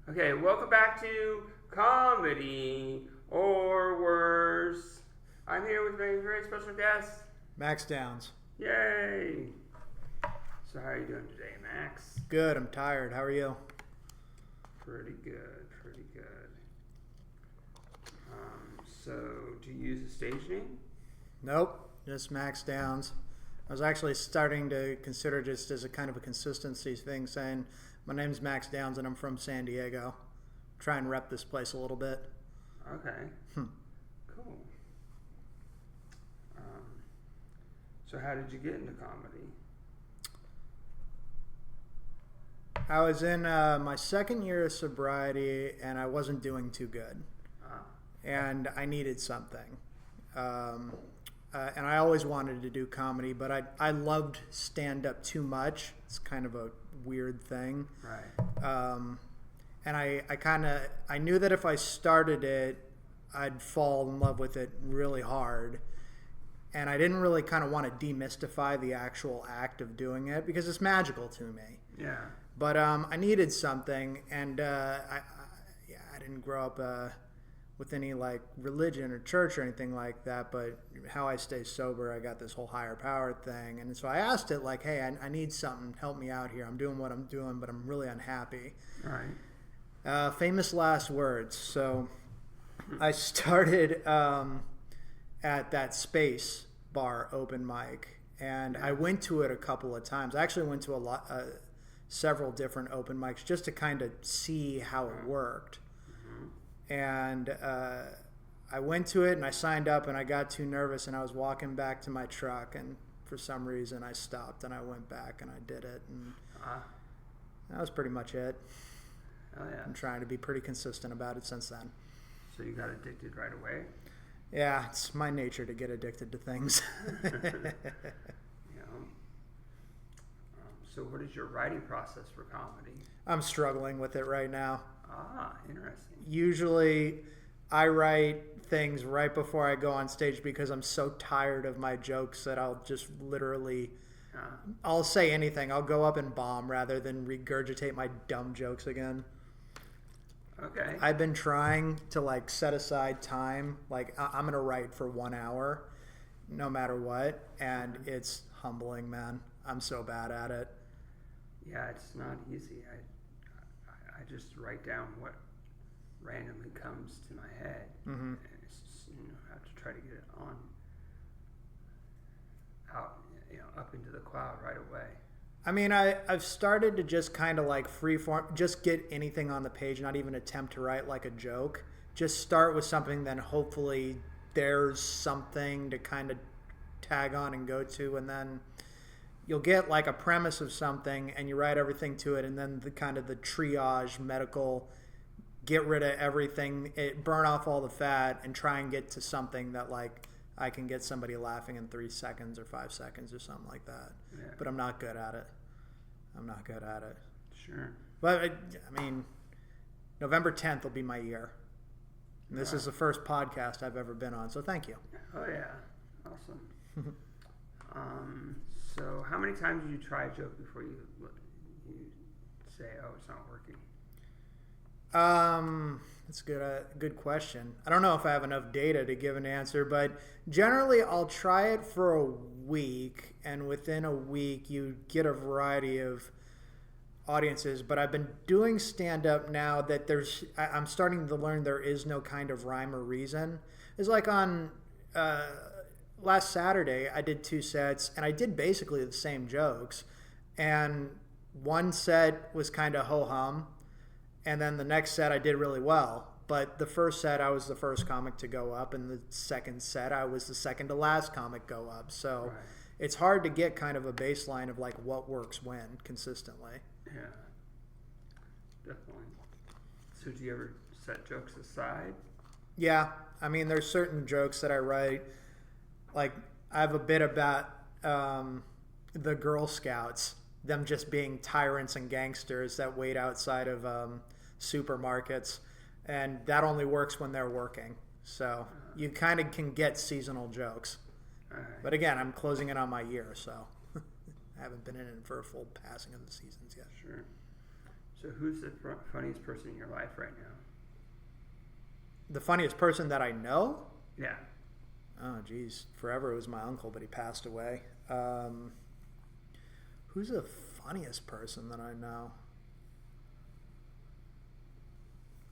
Okay, welcome back to Comedy or Worse. I'm here with my very special guest. Max Downs. Yay! So how are you doing today, Max? Good, I'm tired. How are you? Pretty good, pretty good. So, do you use a stage name? Nope, just Max Downs. I was actually starting to consider just as a kind of a consistency thing saying, my name's Max Downs and I'm from San Diego. Try and rep this place a little bit. Okay. Cool. So how did you get into comedy? I was in my second year of sobriety and I wasn't doing too good. And I needed something. And I always wanted to do comedy, but I loved stand-up too much. It's kind of a weird thing. Right. And I knew that if I started it, I'd fall in love with it really hard. And I didn't really kind of want to demystify the actual act of doing it because it's magical to me. Yeah. But I needed something, and I didn't grow up with any like religion or church or anything like that. But how I stay sober, I got this whole higher power thing, and so I asked it like, "Hey, I need something. Help me out here. I'm doing what I'm doing, but I'm really unhappy." Right. Famous last words. So I started at that Space Bar open mic, and I went to it a couple of times. I actually went to several different open mics just to kind of see how it worked. And I went to it and I signed up and I got too nervous and I was walking back to my truck and for some reason I stopped and I went back and I did it and that was pretty much it. Oh yeah. I'm trying to be pretty consistent about it since then. So you got addicted right away? Yeah, it's my nature to get addicted to things. So what is your writing process for comedy? I'm struggling with it right now. Interesting. Usually I write things right before I go on stage because I'm so tired of my jokes that I'll just literally I'll say anything. I'll go up and bomb rather than regurgitate my dumb jokes again. Okay. I've been trying to like set aside time. Like I'm going to write for 1 hour no matter what. And it's humbling, man. I'm so bad at it. Yeah, it's not easy. I just write down what randomly comes to my head. Mm-hmm. And it's just, have to try to get it out, up into the cloud right away. I mean, I've started to just kind of like freeform, just get anything on the page, not even attempt to write like a joke. Just start with something, then hopefully there's something to kind of tag on and go to, and then you'll get like a premise of something and you write everything to it, and then the kind of the triage medical, get rid of everything, burn off all the fat and try and get to something that like I can get somebody laughing in 3 seconds or 5 seconds or something like that. Yeah. But I'm not good at it. Sure. But I mean, November 10th will be my year. And this is the first podcast I've ever been on, so thank you. Oh yeah, awesome. So how many times do you try a joke before you say, "Oh, it's not working"? That's a good question. I don't know if I have enough data to give an answer, but generally I'll try it for a week, and within a week you get a variety of audiences. But I've been doing stand-up now that I'm starting to learn there is no kind of rhyme or reason. It's like on last Saturday I did 2 sets and I did basically the same jokes, and one set was kind of ho-hum, and then the next set I did really well. But the first set I was the first comic to go up, and the second set I was the second to last comic go up. So It's hard to get kind of a baseline of like what works when consistently. Yeah, definitely. So do you ever set jokes aside? Yeah, I mean there's certain jokes that I write. Like I have a bit about the Girl Scouts, them just being tyrants and gangsters that wait outside of supermarkets, and that only works when they're working. So you kind of can get seasonal jokes. But again, I'm closing in on my year, so I haven't been in it for a full passing of the seasons yet. Sure. So who's the funniest person in your life right now? The funniest person that I know? Yeah. Oh, geez. Forever it was my uncle, but he passed away. Who's the funniest person that I know?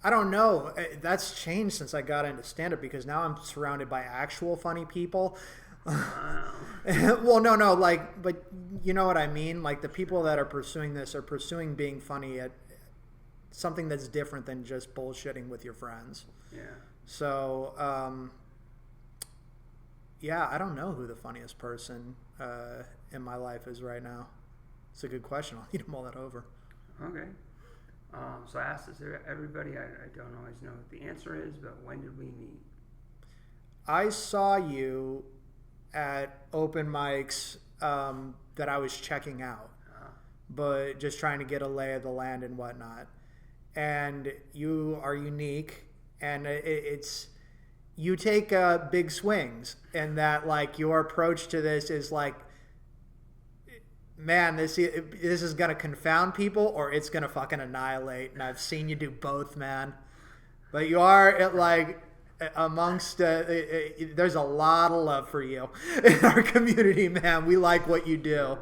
I don't know. That's changed since I got into stand-up because now I'm surrounded by actual funny people. Wow. Well, no, like, but you know what I mean? Like, the people that are pursuing this are pursuing being funny at something that's different than just bullshitting with your friends. Yeah. So, yeah, I don't know who the funniest person in my life is right now. It's a good question. I'll need to mull that over. Okay. So I asked this to everybody. I don't always know what the answer is, but when did we meet? I saw you at open mics that I was checking out, but just trying to get a lay of the land and whatnot. And you are unique, and it's you take big swings, and that like your approach to this is like, man, this is gonna confound people or it's gonna fucking annihilate. And I've seen you do both, man. But you are like amongst there's a lot of love for you in our community, man. We like what you do.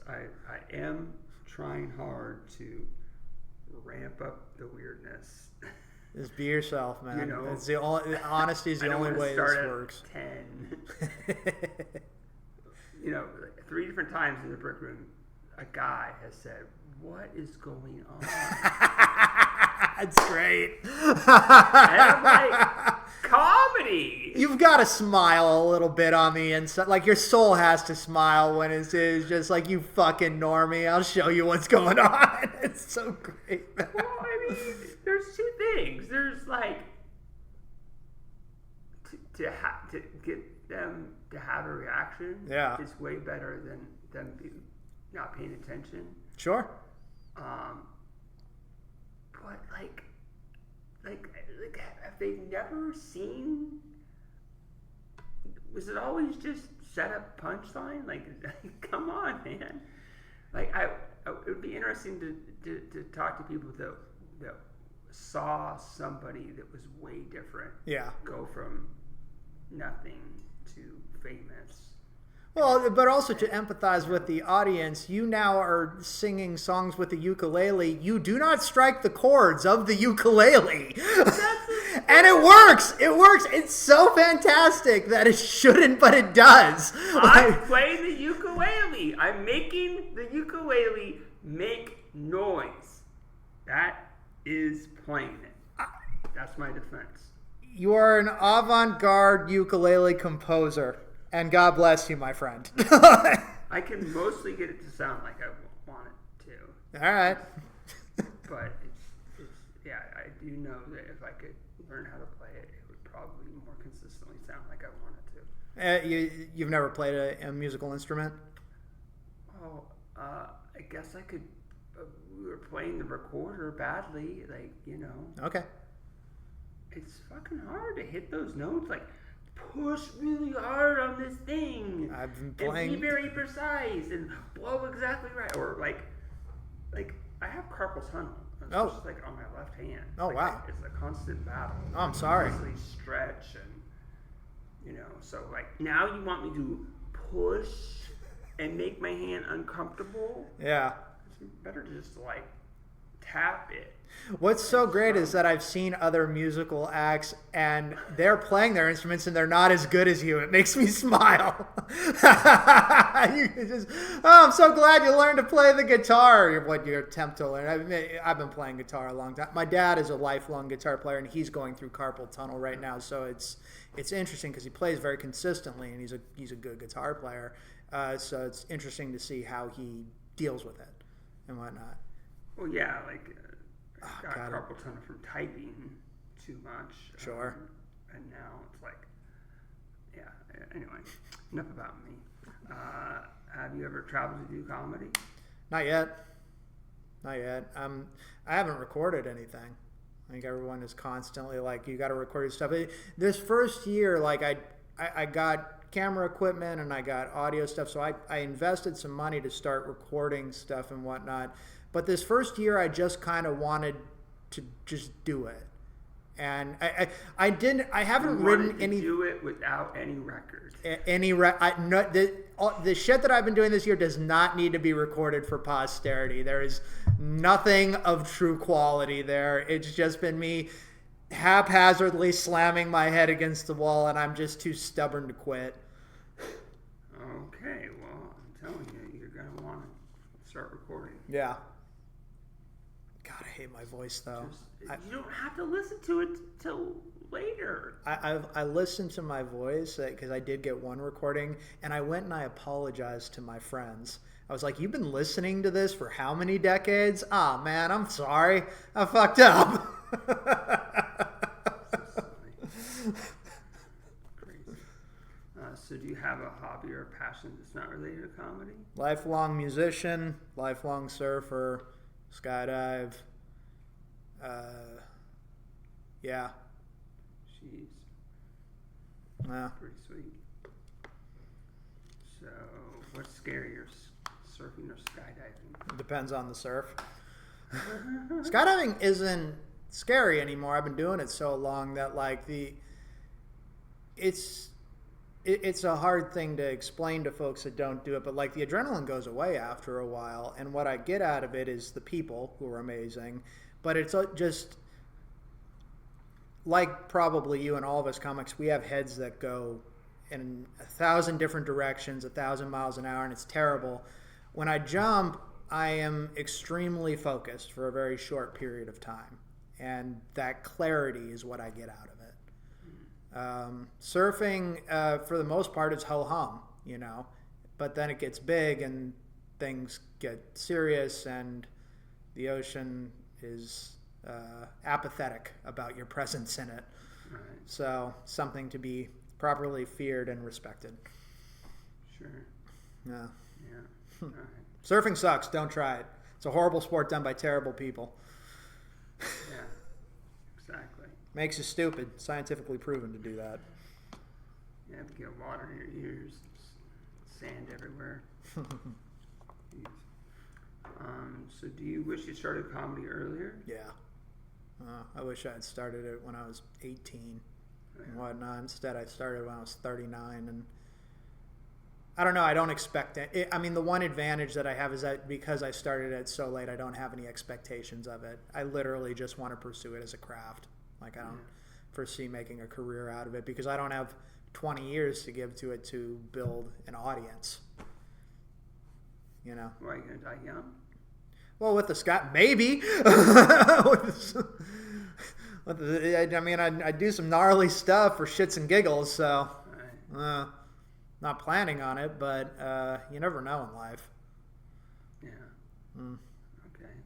Thanks. I am trying hard to ramp up the weirdness. Just be yourself, man. You know, it's honesty is the only way this works. 10. You know, 3 different times in the brick room, a guy has said, "What is going on?" It's great. And I'm like, comedy. You've got to smile a little bit on the inside. Like, your soul has to smile when it's just like, you fucking normie, I'll show you what's going on. It's so great, man. Well, I mean, there's 2 things. There's like to get them to have a reaction. Yeah. Is way better than them not paying attention. Sure. But like have they never seen? Was it always just set up punchline? Like, come on, man. Like, it would be interesting to talk to people that saw somebody that was way different. Yeah. Go from nothing to famous. Well, but also to empathize with the audience, you now are singing songs with the ukulele. You do not strike the chords of the ukulele. And it works. It works. It's so fantastic that it shouldn't, but it does. I play the ukulele. I'm making the ukulele make noise. That is playing it. That's my defense. You are an avant-garde ukulele composer. And God bless you, my friend. I can mostly get it to sound like I want it to. All right. But it's yeah, I do know that if I could learn how to play it, it would probably more consistently sound like I want it to. You've never played a musical instrument? Oh, I guess I could. We were playing the recorder badly, like, you know. Okay. It's fucking hard to hit those notes, like. Push really hard on this thing. I've been playing. And be very precise and blow exactly right. Or like I have carpal tunnel. It's just like on my left hand. Oh, like, wow. It's a constant battle. Oh, I'm sorry. Constantly stretch and so like now you want me to push and make my hand uncomfortable. Yeah. It's better to just like tap it. What's so great is that I've seen other musical acts and they're playing their instruments and they're not as good as you. It makes me smile. I'm so glad you learned to play the guitar. What you attempt to learn. I've been playing guitar a long time. My dad is a lifelong guitar player and he's going through carpal tunnel right now. So it's interesting because he plays very consistently and he's a good guitar player. So it's interesting to see how he deals with it and whatnot. Well, yeah, like got carpal tunnel from typing too much. Sure. And now it's like, yeah. Anyway, enough about me. Have you ever traveled to do comedy? Not yet. I haven't recorded anything. I think everyone is constantly like, you got to record your stuff. This first year, like I got camera equipment and I got audio stuff, so I invested some money to start recording stuff and whatnot. But this first year, I just kind of wanted to just do it. And I haven't written any. Do it without any record. The shit that I've been doing this year does not need to be recorded for posterity. There is nothing of true quality there. It's just been me haphazardly slamming my head against the wall, and I'm just too stubborn to quit. Okay, well, I'm telling you, you're gonna want to start recording. Yeah. God, I hate my voice though. You don't have to listen to it till later. I listened to my voice because I did get one recording, and I went and I apologized to my friends. I was like, "You've been listening to this for how many decades? Ah, man, I'm sorry. I fucked up." Crazy. So do you have a hobby or a passion that's not related to comedy? Lifelong musician, lifelong surfer, skydive. Yeah. Jeez. Yeah. Pretty sweet. So, what's scarier, surfing or skydiving? It depends on the surf. Skydiving isn't scary anymore. I've been doing it so long that it's a hard thing to explain to folks that don't do it, but like the adrenaline goes away after a while, and what I get out of it is the people who are amazing, but it's just like probably you and all of us comics, we have heads that go in 1,000 different directions, 1,000 miles an hour, and it's terrible. When I jump, I am extremely focused for a very short period of time, and that clarity is what I get out of it. Surfing, for the most part, is ho-hum, but then it gets big and things get serious, and the ocean is apathetic about your presence in it. Right. So something to be properly feared and respected. Sure. Yeah. Yeah. All right. Surfing sucks. Don't try it. It's a horrible sport done by terrible people. Yeah. Exactly. Makes you stupid. Scientifically proven to do that. You have to get water in your ears, sand everywhere. So do you wish you started comedy earlier? Yeah. I wish I had started it when I was 18 and whatnot. Instead, I started when I was 39, and I don't know. I don't expect it. I mean, the one advantage that I have is that because I started it so late, I don't have any expectations of it. I literally just want to pursue it as a craft. Like, I don't foresee making a career out of it because I don't have 20 years to give to it to build an audience. Why are you going to die young? Well, with the Scott, maybe. I do some gnarly stuff for shits and giggles, so Right. not planning on it, but you never know in life. Yeah. Okay.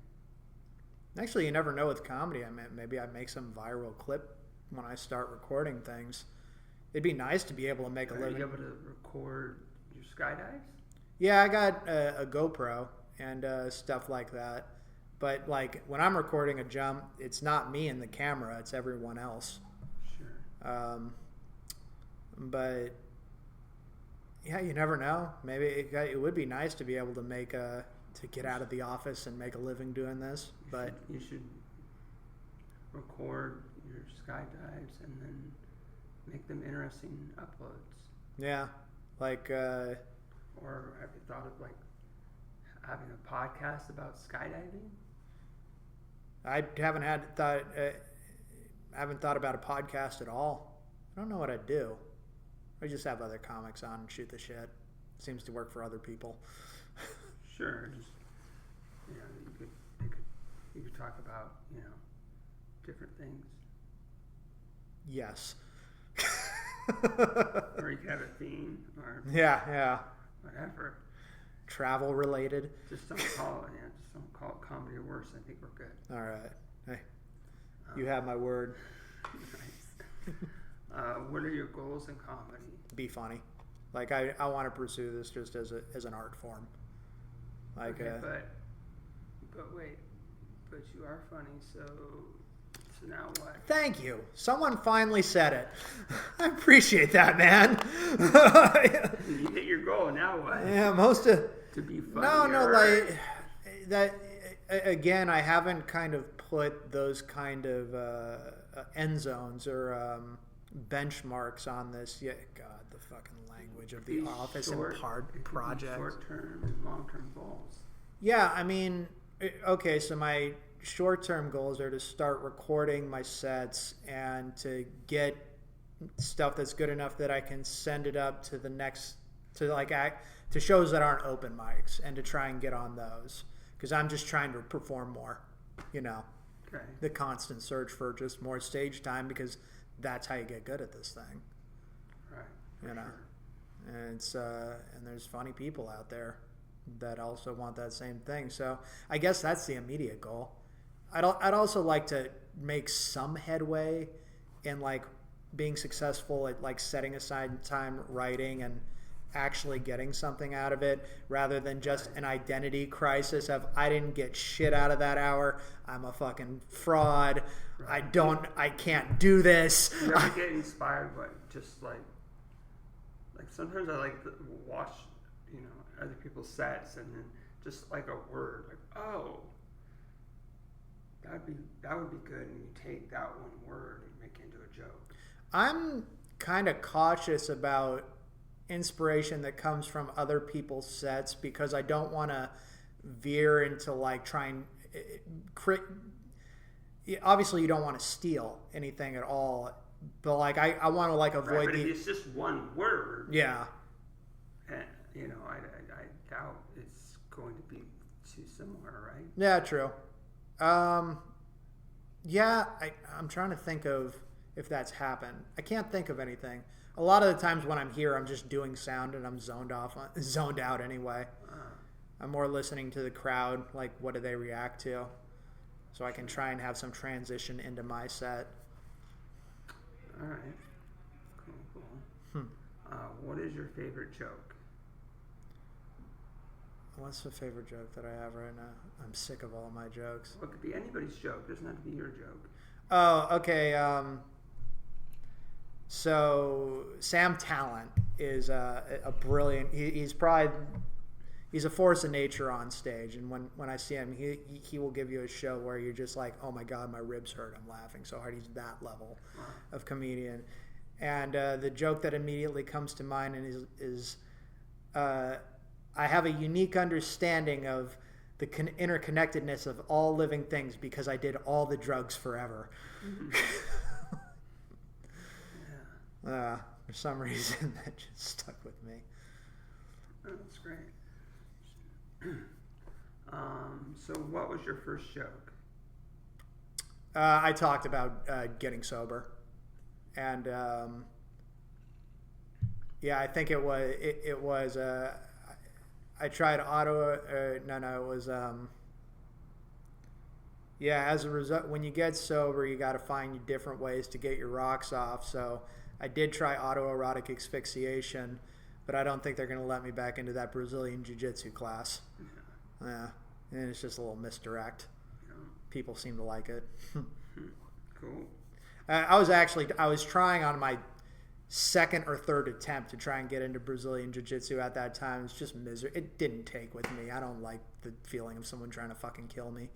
Actually, you never know with comedy. I mean, maybe I make some viral clip when I start recording things. It'd be nice to be able to make a living. Are you able to record your skydives? Yeah, I got a GoPro and stuff like that. But like when I'm recording a jump, it's not me and the camera; it's everyone else. Sure. But yeah, you never know. Maybe it would be nice to be able to to get out of the office and make a living doing this. But you should record your skydives and then make them interesting uploads. yeah, like. Or have you thought of having a podcast about skydiving? I haven't thought about a podcast at all. I don't know what I'd do. I just have other comics on and shoot the shit. Seems to work for other people. Sure, just you could talk about different things. Yes. Or you could have a theme, or Yeah. whatever. Travel related. Just don't call it comedy or worse. I think we're good. All right. Hey, you have my word. Nice. What are your goals in comedy? Be funny. Like I want to pursue this just as an art form. Like Okay, but wait, but you are funny, so now what? Thank you. Someone finally said it. I appreciate that, man. You hit your goal. Now what? Yeah, To be funny. No, like that. again, I haven't kind of put those kind of end zones or benchmarks on this yet. God, the fucking language of the office and hard project. Short-term and long-term goals. Yeah, I mean, okay, so my short-term goals are to start recording my sets and to get stuff that's good enough that I can send it up to the next, to shows that aren't open mics, and to try and get on those, because I'm just trying to perform more, you know. Okay. The constant search for just more stage time, because that's how you get good at this thing. Right. You know. Sure. And it's and there's funny people out there that also want that same thing. So I guess that's the immediate goal. I'd also like to make some headway in like being successful at like setting aside time writing and actually getting something out of it, rather than just an identity crisis of I didn't get shit out of that hour, I'm a fucking fraud, right. I can't do this. You ever get inspired by just like sometimes I like to watch, you know, other people's sets, and then just like a word, like, oh, that would be good, and you take that one word and make it into a joke. I'm kind of cautious about inspiration that comes from other people's sets, because I don't want to veer into like trying. Obviously, you don't want to steal anything at all, but like I want to like avoid. Right, but if it's just one word, yeah, and, you know, I doubt it's going to be too similar, right? Yeah, true. Yeah, I'm trying to think of if that's happened. I can't think of anything. A lot of the times when I'm here, I'm just doing sound and I'm zoned out anyway. I'm more listening to the crowd, like what do they react to, so I can try and have some transition into my set. All right, cool. What is your favorite joke? What's the favorite joke that I have right now? I'm sick of all my jokes. Well, it could be anybody's joke. It doesn't have to be your joke. Oh, okay. So Sam Talent is a brilliant. He's a force of nature on stage, and when I see him, he will give you a show where you're just like, oh my god, my ribs hurt. I'm laughing so hard. He's that level of comedian. And the joke that immediately comes to mind is I have a unique understanding of the interconnectedness of all living things because I did all the drugs forever. Mm-hmm. For some reason, that just stuck with me. Oh, that's great. So what was your first joke? I talked about getting sober. And yeah, I think it was I tried yeah, as a result, when you get sober, you got to find different ways to get your rocks off. So I did try autoerotic asphyxiation, but I don't think they're going to let me back into that Brazilian Jiu-Jitsu class. Yeah, and it's just a little misdirect. Yeah. People seem to like it. Cool. I was trying on my second or third attempt to try and get into Brazilian Jiu-Jitsu at that time. It's just misery. It didn't take with me. I don't like the feeling of someone trying to fucking kill me.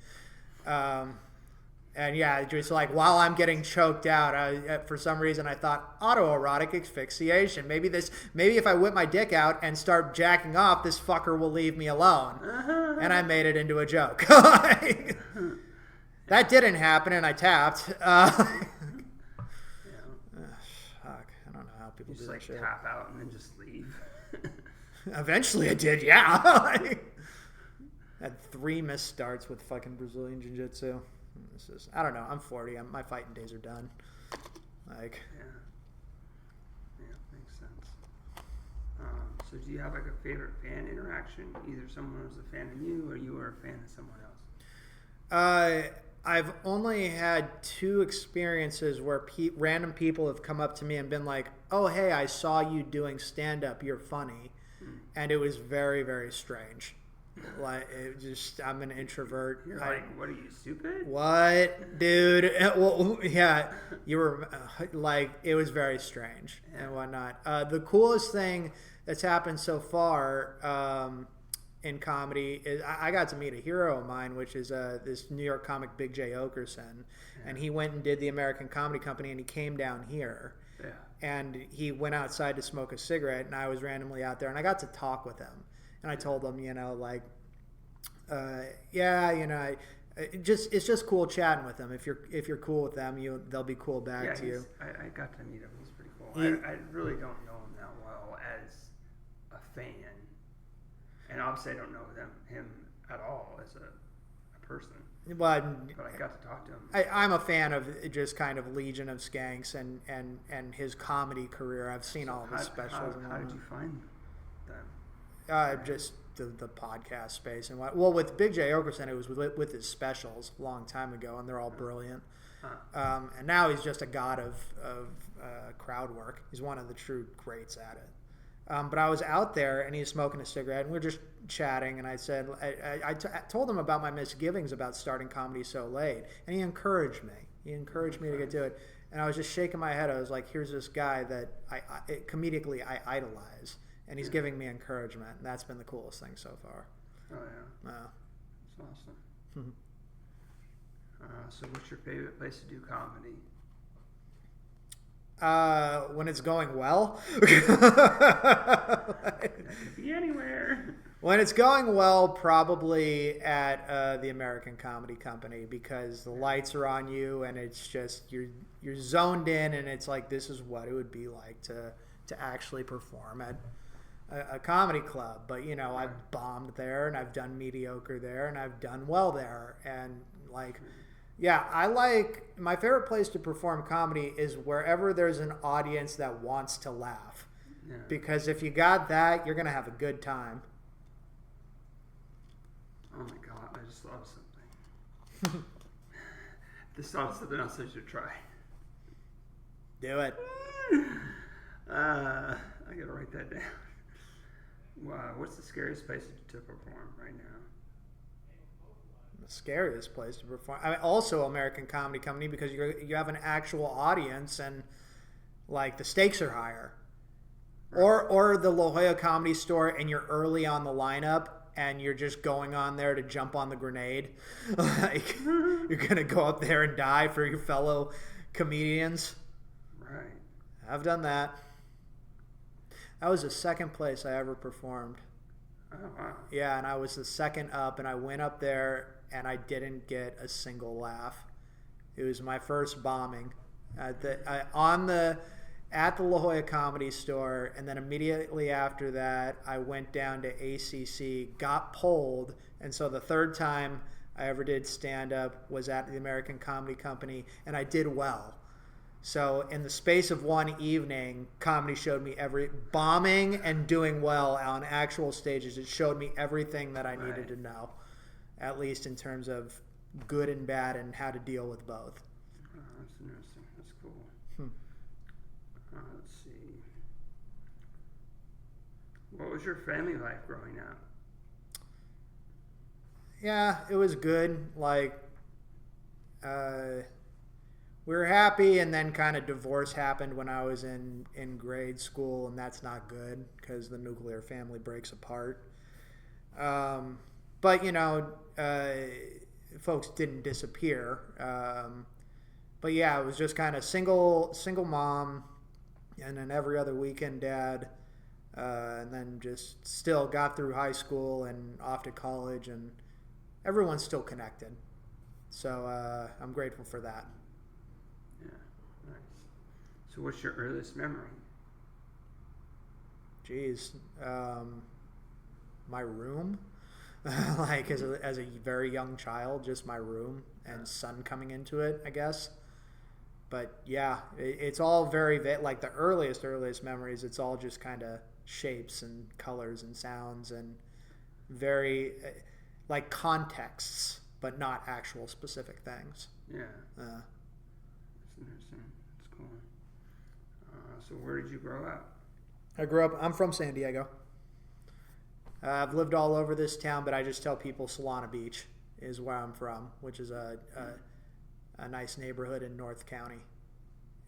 And yeah, just like while I'm getting choked out, for some reason I thought autoerotic asphyxiation. Maybe if I whip my dick out and start jacking off, this fucker will leave me alone. And I made it into a joke. That didn't happen, and I tapped. Fuck, I don't know how people do that shit. Just like tap out and then just leave. Eventually I did, yeah. Had 3 missed starts with fucking Brazilian Jiu-Jitsu. I don't know. I'm 40. My fighting days are done. Like. Yeah, makes sense. So do you have like a favorite fan interaction? Either someone was a fan of you or you were a fan of someone else? I've only had 2 experiences where random people have come up to me and been like, "Oh, hey, I saw you doing stand-up. You're funny," and it was very, very strange. Like, I'm an introvert. You're like, what are you, stupid? What, dude? Well, yeah, you were like, it was very strange and whatnot. The coolest thing that's happened so far in comedy is I got to meet a hero of mine, which is this New York comic, Big J. Okerson. And he went and did the American Comedy Company, and he came down here. Yeah. And he went outside to smoke a cigarette, and I was randomly out there, and I got to talk with him. And I told him, it's just cool chatting with them. If you're cool with them, they'll be cool back to you. I got to meet him. He's pretty cool. I really don't know him that well as a fan, and obviously I don't know him at all as a person. But I got to talk to him. I'm a fan of just kind of Legion of Skanks and his comedy career. I've seen all of his specials. How did you find them? Just the podcast space and with Big J. Okerson, it was with his specials a long time ago, and they're all brilliant. And now he's just a god of crowd work. He's one of the true greats at it. But I was out there, and he was smoking a cigarette, and we were just chatting, and I said, I told him about my misgivings about starting comedy so late, and he encouraged me. He encouraged me to get to it, and I was just shaking my head. I was like, here's this guy that comedically I idolize, and he's giving me encouragement, and that's been the coolest thing so far. Oh, yeah. That's awesome. So what's your favorite place to do comedy? When it's going well. That could be anywhere. When it's going well, probably at the American Comedy Company, because the lights are on you and it's just you're zoned in, and it's like, this is what it would be like to actually perform at a comedy club. But I've bombed there, and I've done mediocre there, and I've done well there, and yeah, I like my favorite place to perform comedy is wherever there's an audience that wants to laugh. Yeah. Because if you got that, you're going to have a good time. Oh my God, I just thought of something. This is something else I should try. Do it. I got to write that down. Wow, what's the scariest place to perform right now? The scariest place to perform. Also American Comedy Company, because you have an actual audience, and the stakes are higher. Right. Or the La Jolla Comedy Store, and you're early on the lineup, and you're just going on there to jump on the grenade. You're gonna go up there and die for your fellow comedians. Right. I've done that. That was the second place I ever performed. Oh, wow. Yeah, and I was the second up, and I went up there, and I didn't get a single laugh. It was my first bombing at the La Jolla Comedy Store, and then immediately after that, I went down to ACC, got pulled, and so the third time I ever did stand-up was at the American Comedy Company, and I did well. So in the space of one evening, comedy showed me bombing and doing well on actual stages. It showed me everything that I needed to know, at least in terms of good and bad and how to deal with both. Oh, that's interesting. That's cool. Let's see. What was your family life growing up? Yeah, it was good. We were happy, and then kind of divorce happened when I was in grade school, and that's not good because the nuclear family breaks apart. But folks didn't disappear. But yeah, it was just kind of single mom, and then every other weekend dad, and then just still got through high school and off to college, and everyone's still connected. So I'm grateful for that. Yeah, nice. So what's your earliest memory? Geez, my room. As a very young child, just my room and sun coming into it, I guess. But yeah, it's all very the earliest memories. It's all just kind of shapes and colors and sounds and very contexts, but not actual specific things. Yeah. That's interesting. That's cool. So where did you grow up? I'm from San Diego. I've lived all over this town, but I just tell people Solana Beach is where I'm from, which is a nice neighborhood in North County.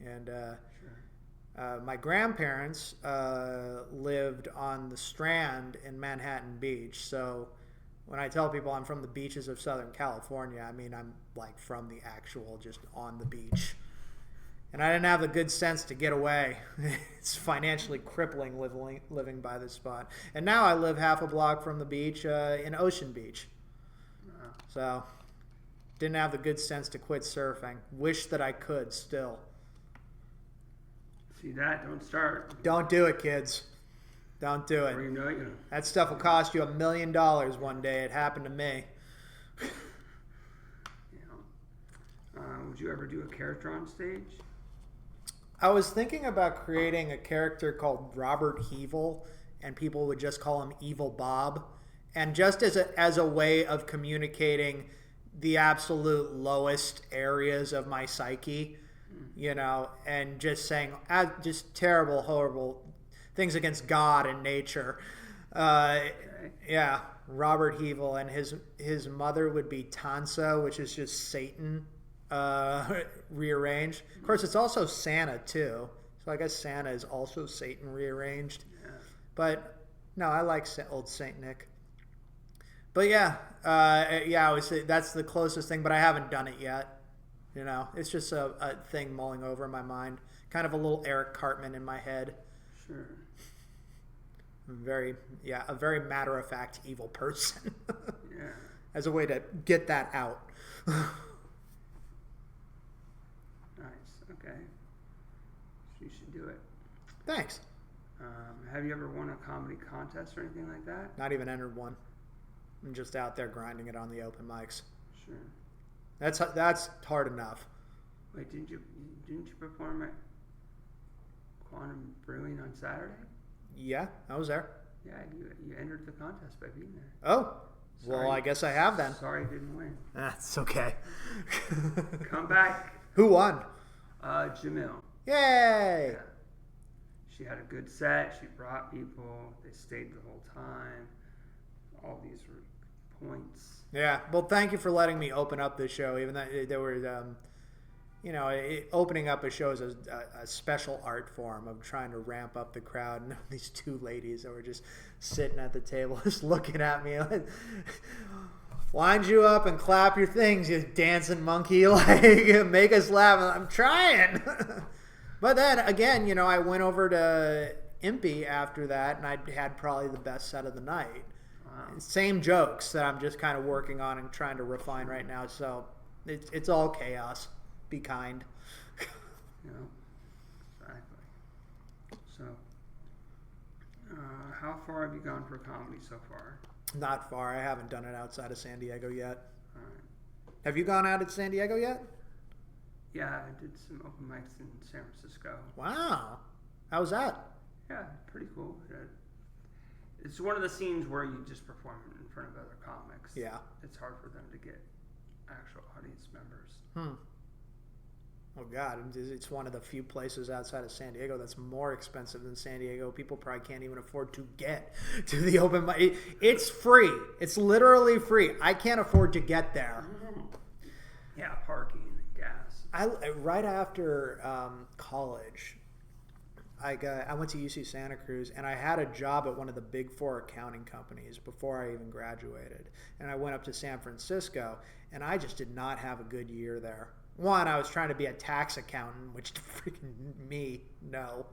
And sure. My grandparents lived on the Strand in Manhattan Beach. So when I tell people I'm from the beaches of Southern California, I mean I'm like from the actual, just on the beach. And I didn't have the good sense to get away. It's financially crippling living by this spot. And now I live half a block from the beach in Ocean Beach. So didn't have the good sense to quit surfing. Wish that I could still. See that? Don't start. Don't do it, kids. Don't do it. Or you know you. That stuff will cost you $1 million one day. It happened to me. Would you ever do a character on stage? I was thinking about creating a character called Robert Heevil, and people would just call him Evil Bob. And just as a way of communicating the absolute lowest areas of my psyche, you know, and just saying just terrible, horrible things against God and nature. Okay. Yeah, Robert Heevil, and his mother would be Tansa, which is just Satan rearranged. Of course, it's also Santa too, so I guess Santa is also Satan rearranged. Yeah. But no, I like old Saint Nick. But yeah, I would say that's the closest thing, but I haven't done it yet. You know, it's just a thing mulling over in my mind. Kind of a little Eric Cartman in my head. Sure. A very matter-of-fact evil person. Yeah. As a way to get that out. Nice. Okay. You should do it. Thanks. Have you ever won a comedy contest or anything like that? Not even entered one. I'm just out there grinding it on the open mics. Sure. That's hard enough. Wait, didn't you perform at Quantum Brewing on Saturday? Yeah, I was there. Yeah, you entered the contest by being there. Oh, Sorry. well, I guess I have then. Sorry you didn't win. That's okay. Come back. Who won? Jamil. Yay! Yeah. She had a good set. She brought people. They stayed the whole time. All these were points. Yeah. Well, thank you for letting me open up this show. Even though there were, opening up a show is a special art form of trying to ramp up the crowd. And these two ladies that were just sitting at the table, just looking at me, like, wind you up and clap your things, you dancing monkey, like make us laugh. I'm trying. But then again, I went over to Impy after that, and I had probably the best set of the night. Wow. Same jokes that I'm just kind of working on and trying to refine right now. So it's all chaos. Be kind. Exactly. So, how far have you gone for comedy so far? Not far. I haven't done it outside of San Diego yet. All right. Have you gone out at San Diego yet? Yeah, I did some open mics in San Francisco. Wow. How was that? Yeah, pretty cool. It's one of the scenes where you just perform in front of other comics. Yeah. It's hard for them to get actual audience members. Oh, God. It's one of the few places outside of San Diego that's more expensive than San Diego. People probably can't even afford to get to the open mic. It's free. It's literally free. I can't afford to get there. Yeah, parking and gas. Right after college, I went to UC Santa Cruz, and I had a job at one of the big four accounting companies before I even graduated. And I went up to San Francisco, and I just did not have a good year there. One, I was trying to be a tax accountant, which freaking me, no,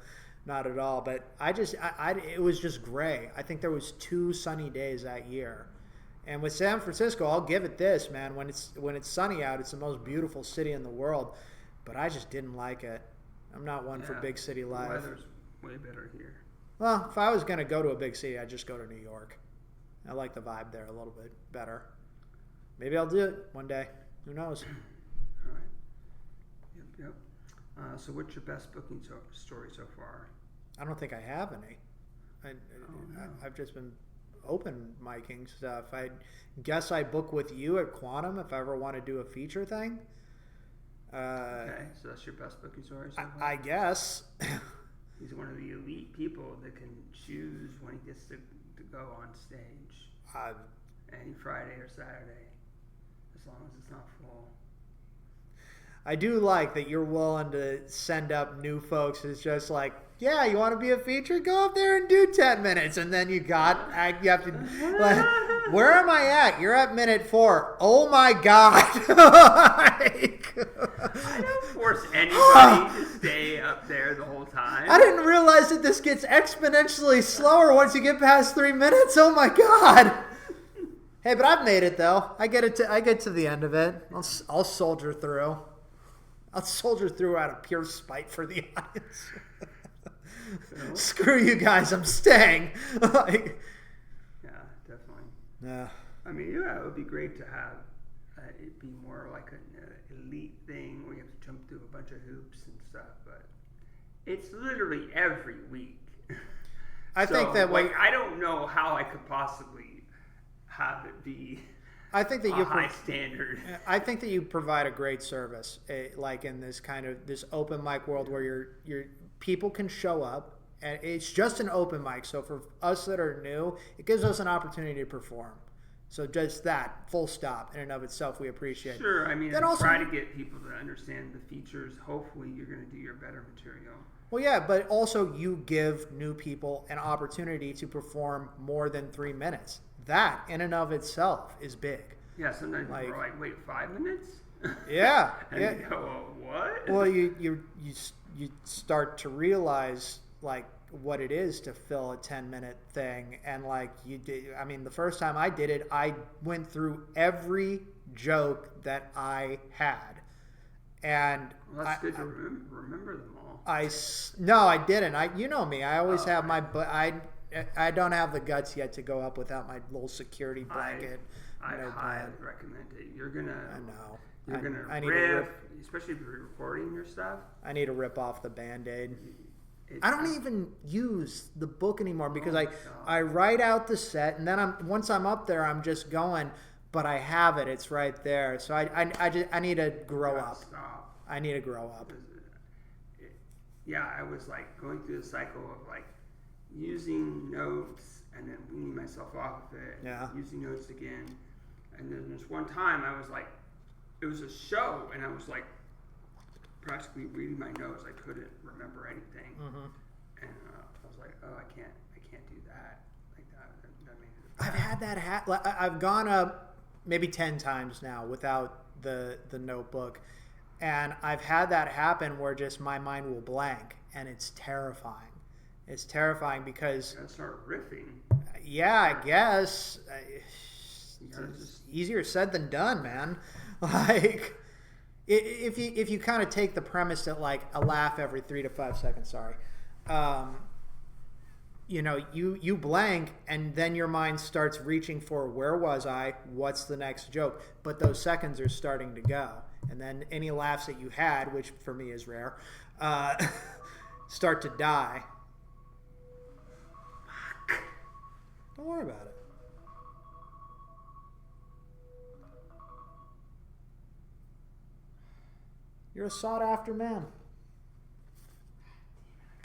not at all. But it was just gray. I think there was 2 sunny days that year. And with San Francisco, I'll give it this, man. When it's sunny out, it's the most beautiful city in the world. But I just didn't like it. I'm not one for big city life. The weather's way better here. Well, if I was going to go to a big city, I'd just go to New York. I like the vibe there a little bit better. Maybe I'll do it one day. Who knows? All right. Yep. So what's your best booking story so far? I don't think I have any. I've just been open micing stuff. I guess I book with you at Quantum if I ever want to do a feature thing. Okay, so that's your best booking story so far? I guess. He's one of the elite people that can choose when he gets to go on stage. Any Friday or Saturday, as long as it's not full. I do like that you're willing to send up new folks. It's just like, yeah, you want to be a feature? Go up there and do 10 minutes. And then you have to, like, where am I at? You're at minute 4. Oh my God. Like, I don't force anybody to stay up there the whole time. I didn't realize that this gets exponentially slower once you get past 3 minutes. Oh my God. Hey, but I've made it though. I get to the end of it. I'll soldier through. I'll soldier through out of pure spite for the audience. So? Screw you guys, I'm staying. Like, yeah, definitely. Yeah. I mean, yeah, it would be great to have it be more like an elite thing where you have to jump through a bunch of hoops and stuff, but it's literally every week. I think that like I don't know how I could possibly have it be. I think that a high standard. I think that you provide a great service, like in this kind of this open mic world where your people can show up, and it's just an open mic. So for us that are new, it gives us an opportunity to perform. So just that, full stop, in and of itself, we appreciate. Sure, I mean, then also, try to get people to understand the features. Hopefully, you're going to do your better material. Well, yeah, but also you give new people an opportunity to perform more than 3 minutes. That, in and of itself, is big. Yeah, sometimes people are like, wait, 5 minutes? Yeah. And yeah. you go, what? Well, you start to realize, like, what it is to fill a 10-minute thing. And, like, you did. I mean, the first time I did it, I went through every joke that I had. And well, that's good to remember them all. No, I didn't. You know me. I always have my... But I don't have the guts yet to go up without my little security blanket. I highly recommend it. You're gonna. I know. You're gonna riff, especially if you're recording your stuff. I need to rip off the Band-Aid. I don't even use the book anymore because I write out the set, and then once I'm up there, I'm just going. But I have it; it's right there. So I need to grow up. Stop. I need to grow up. Yeah, I was like going through the cycle of like using notes and then weaning myself off of it. Yeah. Using notes again, and then there's one time I was like, it was a show, and I was like practically reading my notes. I couldn't remember anything, and I was like, oh, I can't do that like that. That made it I've had that I've gone up maybe 10 times now without the notebook, and I've had that happen where just my mind will blank, and it's terrifying. It's terrifying because... You gotta start riffing. Yeah, I guess. It's easier said than done, man. Like, if you kind of take the premise that, like, a laugh every 3 to 5 seconds, sorry. You know, you blank, and then your mind starts reaching for, where was I? What's the next joke? But those seconds are starting to go. And then any laughs that you had, which for me is rare, start to die. Don't worry about it. You're a sought-after man.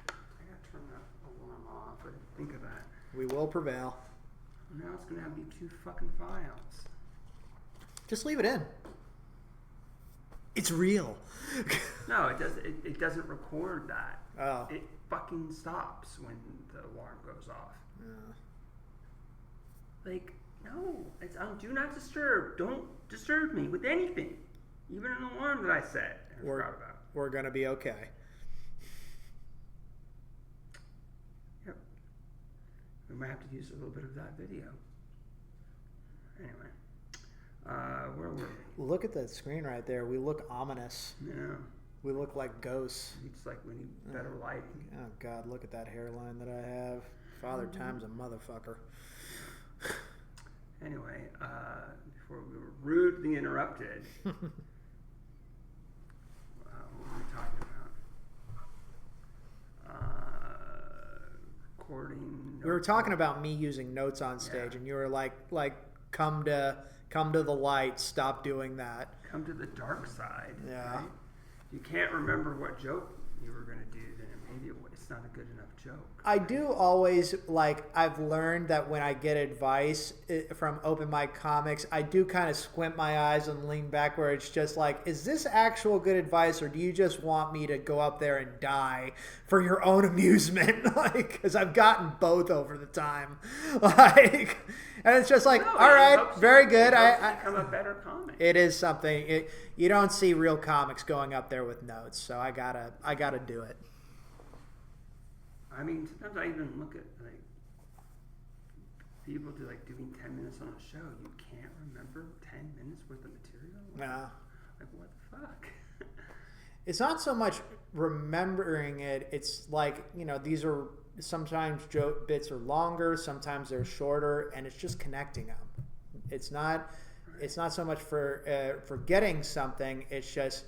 I gotta turn that alarm off. I didn't think of that. We will prevail. Now it's gonna have to be 2 fucking files. Just leave it in. It's real. No, it doesn't record that. Oh. It fucking stops when the alarm goes off. Yeah. Like, no, it's on Do Not Disturb. Don't disturb me with anything, even an alarm that I set and forgot about. We're gonna be okay. Yep. We might have to use a little bit of that video. Anyway, where were we? Look at that screen right there. We look ominous. Yeah. We look like ghosts. It's like we need better lighting. Oh God, look at that hairline that I have. Father Time's a motherfucker. Anyway, before we were rudely interrupted, what were we talking about? Recording. We were talking about me using notes on stage, and you were like, come to the light. Stop doing that. Come to the dark side. Yeah. Right? You can't remember what joke you were going to do, then maybe it's not a good enough joke. I do always, like, I've learned that when I get advice from open mic comics, I do kind of squint my eyes and lean back where it's just like, is this actual good advice, or do you just want me to go up there and die for your own amusement? Like, because I've gotten both over the time. Like, and it's just like, all right, very good. I become a better comic. It is something. You don't see real comics going up there with notes, so I gotta do it. I mean, sometimes I even look at like people doing 10 minutes on a show. You can't remember 10 minutes worth of material. No. Like what the fuck? It's not so much remembering it. It's like, these are sometimes joke bits are longer, sometimes they're shorter, and it's just connecting them. It's not so much for forgetting something. It's just,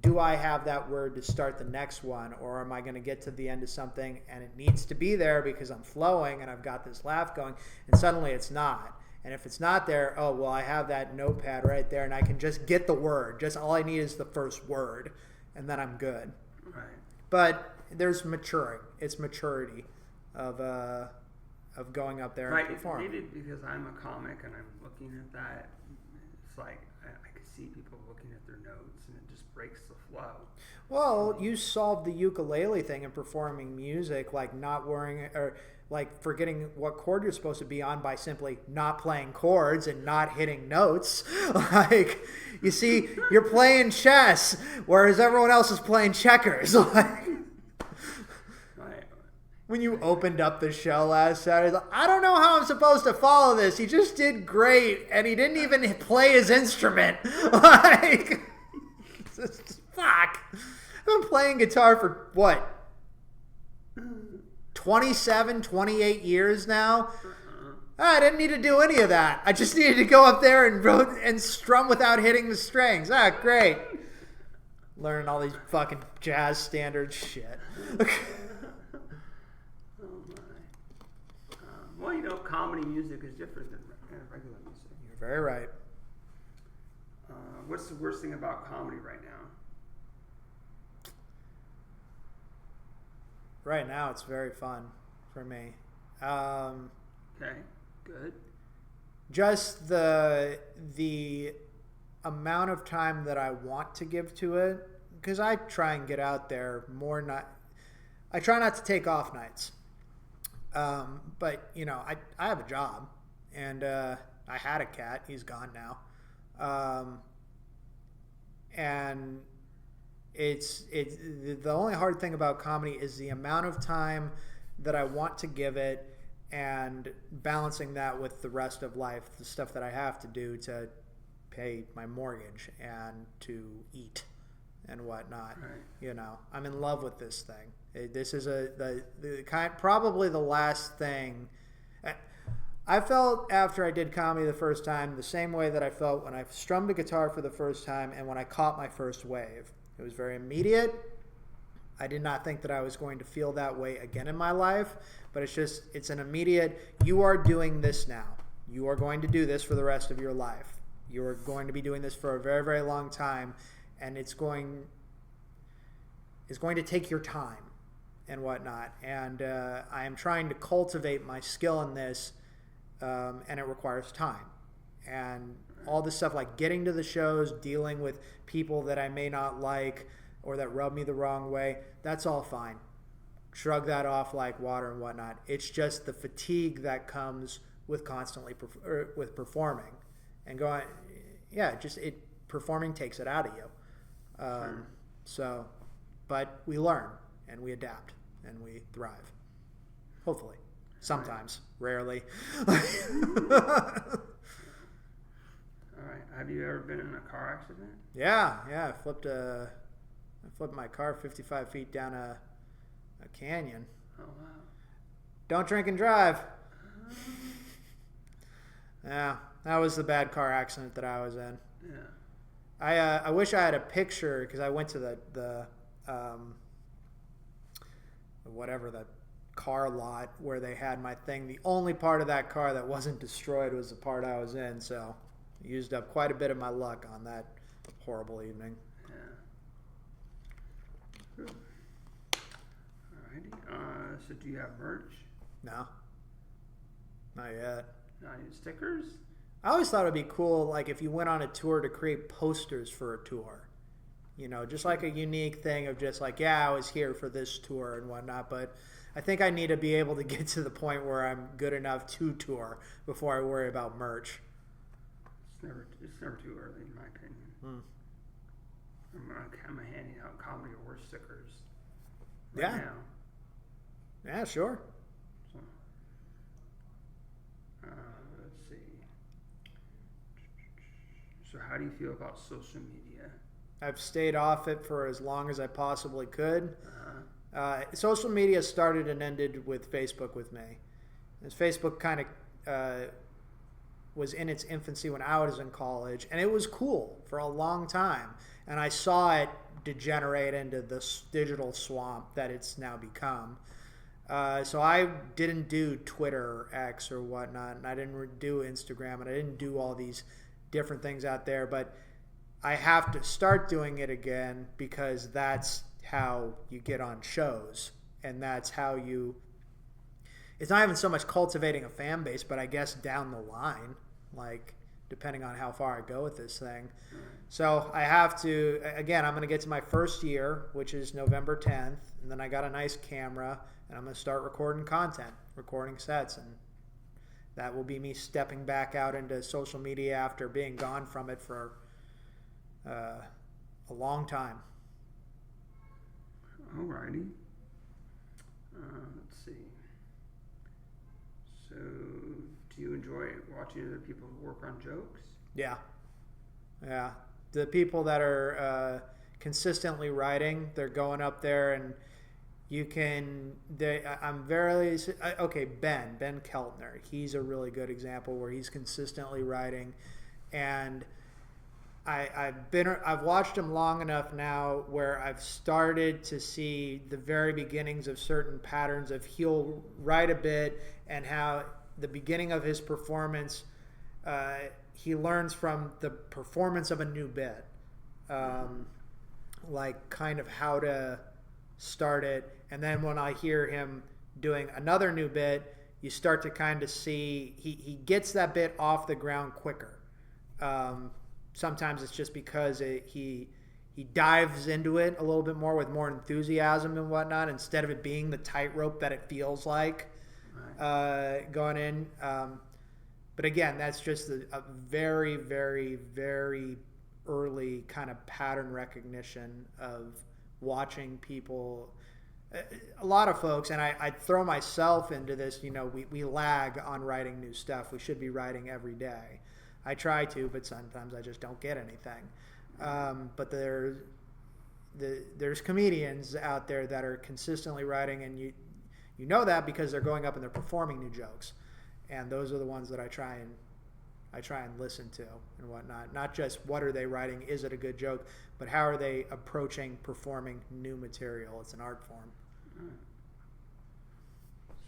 do I have that word to start the next one, or am I going to get to the end of something and it needs to be there because I'm flowing and I've got this laugh going, and suddenly it's not. And if it's not there, oh, well, I have that notepad right there and I can just get the word. Just all I need is the first word, and then I'm good. Right. But there's maturing. It's maturity of going up there and performing. Maybe because I'm a comic and I'm looking at that, it's like I could see people looking at their notes and it just breaks the flow. Well, you solved the ukulele thing in performing music, like not worrying or like forgetting what chord you're supposed to be on by simply not playing chords and not hitting notes. Like, you see, you're playing chess, whereas everyone else is playing checkers. Like, when you opened up the show last Saturday, like, I don't know how I'm supposed to follow this. He just did great, and he didn't even play his instrument. Like, fuck. I've been playing guitar for, what, 27, 28 years now? I didn't need to do any of that. I just needed to go up there and strum without hitting the strings. Great. Learning all these fucking jazz standard shit. Well, comedy music is different than regular music. You're very right. What's the worst thing about comedy right now? Right now, it's very fun for me. Okay, good. Just the amount of time that I want to give to it, because I try and get out there more. I try not to take off nights. But I have a job, and I had a cat. He's gone now. And it's the only hard thing about comedy is the amount of time that I want to give it, and balancing that with the rest of life, the stuff that I have to do to pay my mortgage and to eat and whatnot. Right. I'm in love with this thing. This is probably the last thing. I felt after I did comedy the first time the same way that I felt when I strummed a guitar for the first time and when I caught my first wave. It was very immediate. I did not think that I was going to feel that way again in my life, but it's an immediate, you are doing this now. You are going to do this for the rest of your life. You are going to be doing this for a very, very long time, and it's going to take your time and whatnot. And I am trying to cultivate my skill in this, and it requires time. And all this stuff like getting to the shows, dealing with people that I may not like or that rub me the wrong way, that's all fine. Shrug that off like water and whatnot. It's just the fatigue that comes with constantly with performing and going. Yeah, performing takes it out of you. Sure. But we learn and we adapt and we thrive. Hopefully. Sometimes. Rarely. All right. Have you ever been in a car accident? Yeah. I flipped my car 55 feet down a canyon. Oh, wow. Don't drink and drive. Yeah, that was the bad car accident that I was in. Yeah. I wish I had a picture because I went to the whatever the car lot where they had my thing. The only part of that car that wasn't destroyed was the part I was in, so I used up quite a bit of my luck on that horrible evening. Yeah. Alrighty. So do you have merch? No, not yet. Not any stickers? I always thought it'd be cool, like if you went on a tour, to create posters for a tour. You know, just like a unique thing of just like, yeah, I was here for this tour and whatnot. But I think I need to be able to get to the point where I'm good enough to tour before I worry about merch. It's never too early, in my opinion. I'm handing out comedy horse stickers right now. Yeah, sure. So, let's see. So how do you feel about social media? I've stayed off it for as long as I possibly could. Social media started and ended with Facebook with me. As Facebook kind of was in its infancy when I was in college, and it was cool for a long time. And I saw it degenerate into this digital swamp that it's now become. So I didn't do Twitter or X or whatnot, and I didn't do Instagram, and I didn't do all these different things out there. But I have to start doing it again because that's how you get on shows, and that's how you... It's not even so much cultivating a fan base, but I guess down the line, like depending on how far I go with this thing. So I have to, again, I'm going to get to my first year, which is November 10th, and then I got a nice camera, and I'm going to start recording content, recording sets, and that will be me stepping back out into social media after being gone from it for a long time. Alrighty. Let's see. So, do you enjoy watching other people work on jokes? Yeah. The people that are consistently writing, they're going up there, and you can... I'm very... Okay, Ben Keltner. He's a really good example where he's consistently writing, and I've watched him long enough now where I've started to see the very beginnings of certain patterns of he'll write a bit and how the beginning of his performance, he learns from the performance of a new bit, like kind of how to start it. And then when I hear him doing another new bit, you start to kind of see he gets that bit off the ground quicker. Sometimes it's just because he dives into it a little bit more with more enthusiasm and whatnot, instead of it being the tightrope that it feels like going in. But again, that's just a very, very, very early kind of pattern recognition of watching people. A lot of folks, and I throw myself into this, we lag on writing new stuff. We should be writing every day. I try to, but sometimes I just don't get anything. But there's comedians out there that are consistently writing, and you know that because they're going up and they're performing new jokes, and those are the ones that I try and listen to and whatnot. Not just what are they writing, is it a good joke, but how are they approaching performing new material? It's an art form.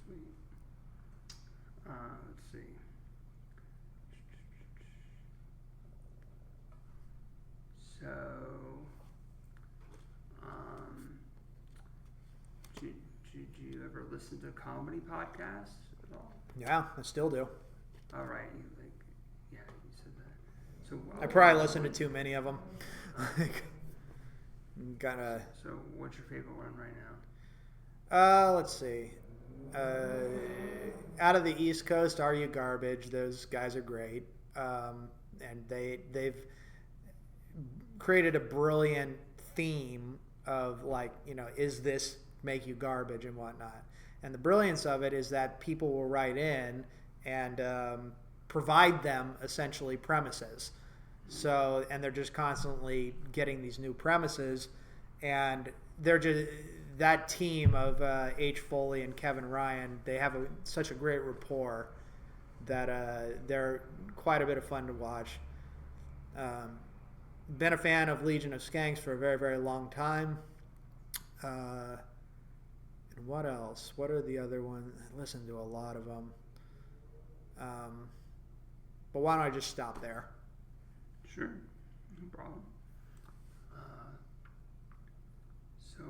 Sweet. Let's see. So, do you ever listen to comedy podcasts at all? Yeah, I still do. All right, you said that. So I probably listen to too many of them. So, what's your favorite one right now? Let's see. Out of the East Coast, Are You Garbage? Those guys are great, and they've created a brilliant theme of is this make you garbage and whatnot. And the brilliance of it is that people will write in and provide them essentially premises. So, and they're just constantly getting these new premises, and they're just that team of H. Foley and Kevin Ryan. They have such a great rapport that they're quite a bit of fun to watch. Been a fan of Legion of Skanks for a very, very long time. And what else? What are the other ones? I listen to a lot of them. But why don't I just stop there? Sure, no problem. So,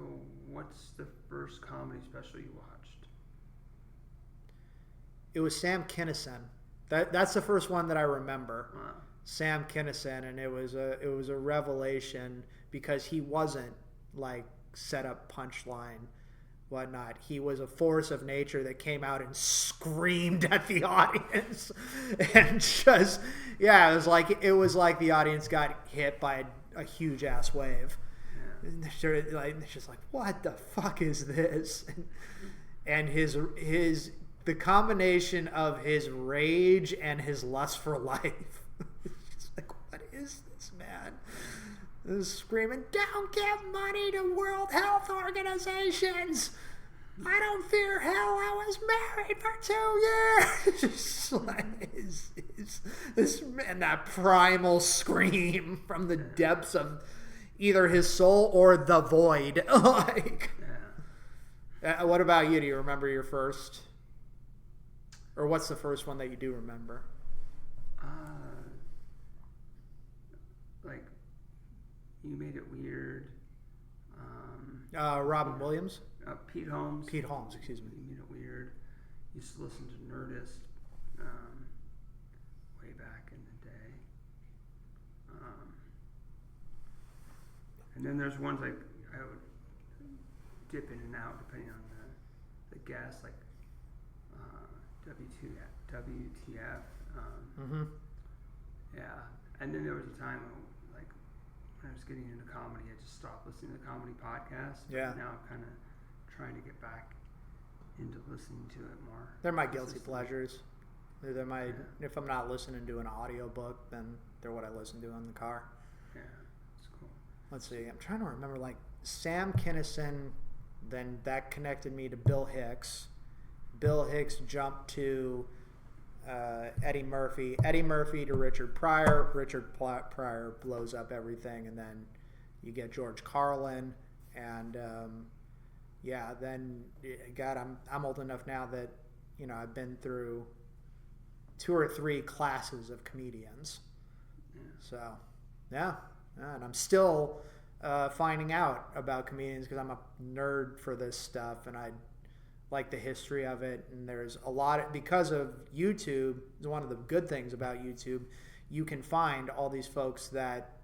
what's the first first comedy special you watched? It was Sam Kinison. That's the first one that I remember. Wow. Sam Kinison, and it was a revelation because he wasn't like set up punchline, whatnot. He was a force of nature that came out and screamed at the audience, and just it was like the audience got hit by a huge ass wave. Yeah. And they're just like, what the fuck is this? And the combination of his rage and his lust for life. It's like, what is this, man? This screaming, don't give money to World Health Organizations. I don't fear hell. I was married for 2 years. Just like this and that primal scream from the depths of either his soul or the void. What about you? Do you remember your first? Or what's the first one that you do remember? Like, You Made It Weird. Robin Williams? Pete Holmes. Pete Holmes, excuse me. You Made It Weird. Used to listen to Nerdist way back in the day. And then there's ones like I would dip in and out depending on the guest, like WTF. Yeah. And then there was a time when I was getting into comedy, I just stopped listening to comedy podcasts. Yeah. Now I'm kind of trying to get back into listening to it more. They're my guilty pleasures. They're my, if I'm not listening to an audiobook, then they're what I listen to in the car. Yeah, it's cool. Let's see. I'm trying to remember, like, Sam Kinison, then that connected me to Bill Hicks. Bill Hicks jumped to Eddie Murphy. Eddie Murphy to Richard Pryor. Richard Pryor blows up everything, and then you get George Carlin, and then God, I'm old enough now that I've been through 2 or 3 classes of comedians. Yeah. So and I'm still finding out about comedians because I'm a nerd for this stuff, and I like the history of it. And there's a lot because of YouTube. One of the good things about YouTube, you can find all these folks that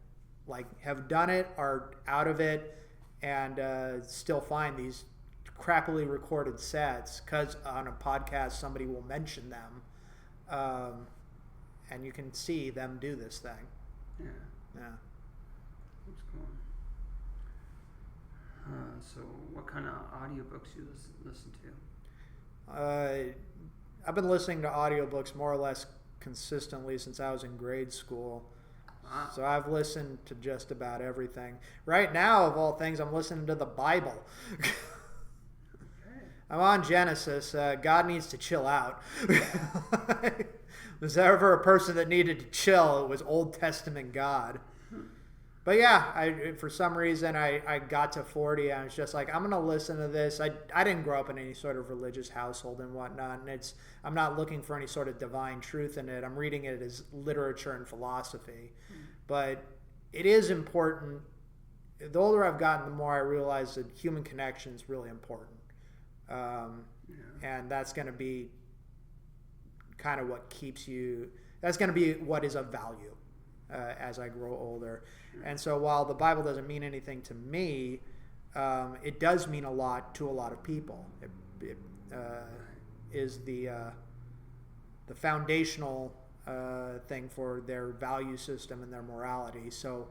have done it, are out of it, and still find these crappily recorded sets because on a podcast somebody will mention them, and you can see them do this thing. Yeah. That's cool. So what kind of audiobooks you listen to? I've been listening to audiobooks more or less consistently since I was in grade school. Wow. So I've listened to just about everything. Right now, of all things, I'm listening to the Bible. Okay. I'm on Genesis. God needs to chill out. If there's ever a person that needed to chill, it was Old Testament God. But yeah, for some reason, I got to 40, and I was just like, I'm going to listen to this. I didn't grow up in any sort of religious household and whatnot, and I'm not looking for any sort of divine truth in it. I'm reading it as literature and philosophy. But it is important. The older I've gotten, the more I realize that human connection is really important. And that's going to be kind of what keeps you, that's going to be what is of value as I grow older. And so while the Bible doesn't mean anything to me, it does mean a lot to a lot of people. It is the foundational thing for their value system and their morality. So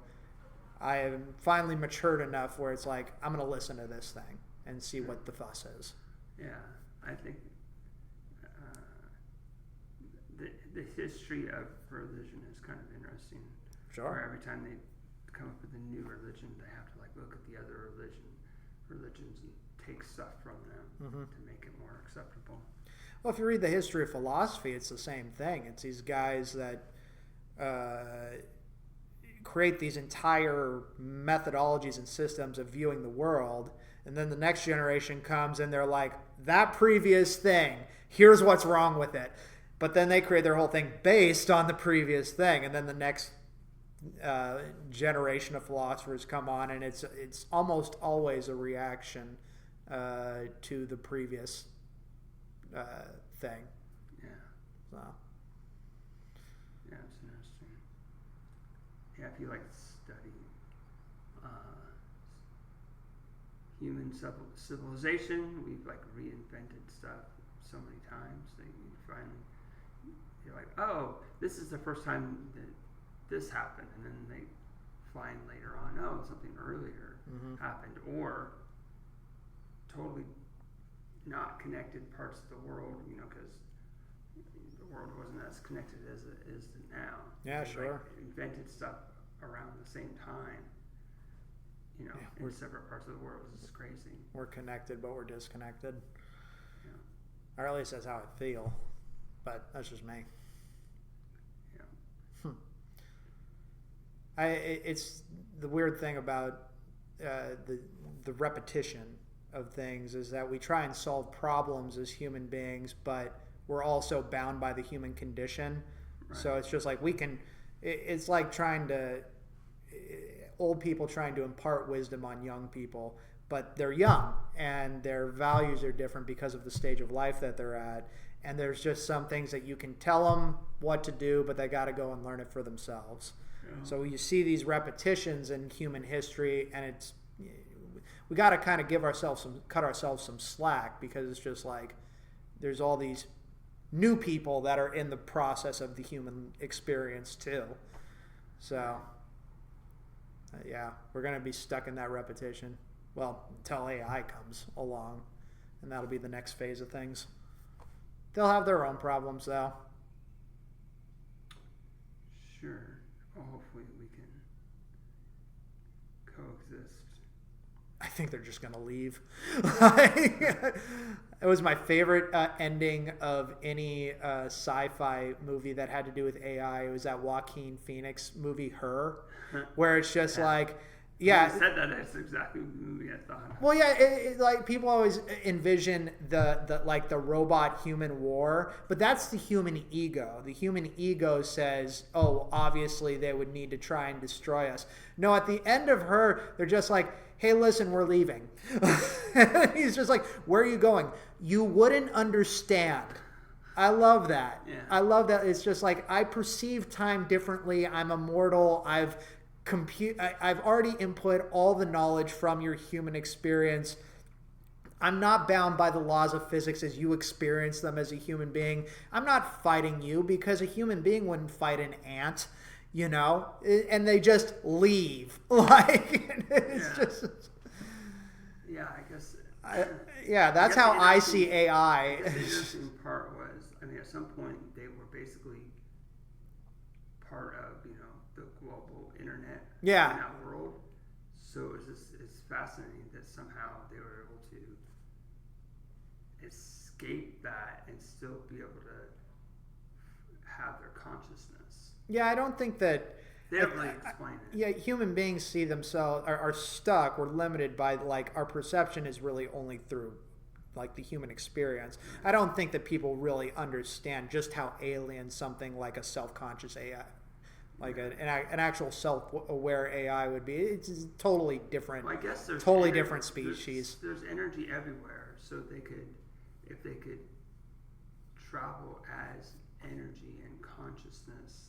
I have finally matured enough where it's like, I'm going to listen to this thing and see what the fuss is. Yeah, I think the history of religion is kind of interesting. Sure. Where every time they come up with a new religion, they have to look at the other religions and take stuff from them to make it more acceptable. Well, if you read the history of philosophy, it's the same thing. It's these guys that create these entire methodologies and systems of viewing the world, and then the next generation comes and they're like, that previous thing, here's what's wrong with it. But then they create their whole thing based on the previous thing, and then the next generation of philosophers come on, and it's almost always a reaction to the previous thing. Yeah. So. Yeah, it's interesting. Yeah, if you like study human civilization, we've like reinvented stuff so many times that you finally you're like, oh, this is the first time that this happened, and then they find later on, oh, something earlier happened, or totally not connected parts of the world, because the world wasn't as connected as it is now. Yeah, they, sure. like, invented stuff around the same time, in separate parts of the world. It's just crazy. We're connected, but we're disconnected. Yeah. Or at least that's how I feel. But that's just me. Yeah. It's the weird thing about the repetition of things is that we try and solve problems as human beings, but we're also bound by the human condition. Right. So it's just like it's like old people trying to impart wisdom on young people, but they're young and their values are different because of the stage of life that they're at. And there's just some things that you can tell them what to do, but they got to go and learn it for themselves. Yeah. So you see these repetitions in human history, and we got to kind of cut ourselves some slack, because it's just like there's all these new people that are in the process of the human experience too. So yeah, we're going to be stuck in that repetition. Well, until AI comes along, and that'll be the next phase of things. They'll have their own problems, though. Sure. Well, hopefully we can coexist. I think they're just going to leave. It was my favorite ending of any sci-fi movie that had to do with AI. It was that Joaquin Phoenix movie, Her, where it's just like... Yeah, you said that. That's exactly the movie I thought. Well, yeah, like people always envision the robot human war, but that's the human ego. The human ego says, "Oh, obviously they would need to try and destroy us." No, at the end of Her, they're just like, "Hey, listen, we're leaving." He's just like, "Where are you going?" You wouldn't understand. I love that. Yeah. I love that. It's just like, I perceive time differently. I'm immortal. I've already input all the knowledge from your human experience. I'm not bound by the laws of physics as you experience them as a human being. I'm not fighting you, because a human being wouldn't fight an ant, and they just leave. Like, it's just... Yeah, I guess... that's how I see AI. The interesting part was, at some point, they were basically part of, the global internet in that world. So it's fascinating that somehow they were able to escape that and still be able to have their consciousness. Yeah, I don't think that... They don't really explain it. Yeah, human beings see themselves, are stuck, we're limited by, like, our perception is really only through, like, the human experience. I don't think that people really understand just how alien something like a self-conscious AI, like an actual self-aware AI would be. It's a totally different, well, I guess there's totally different species. There's energy everywhere, so if they could travel as energy and consciousness,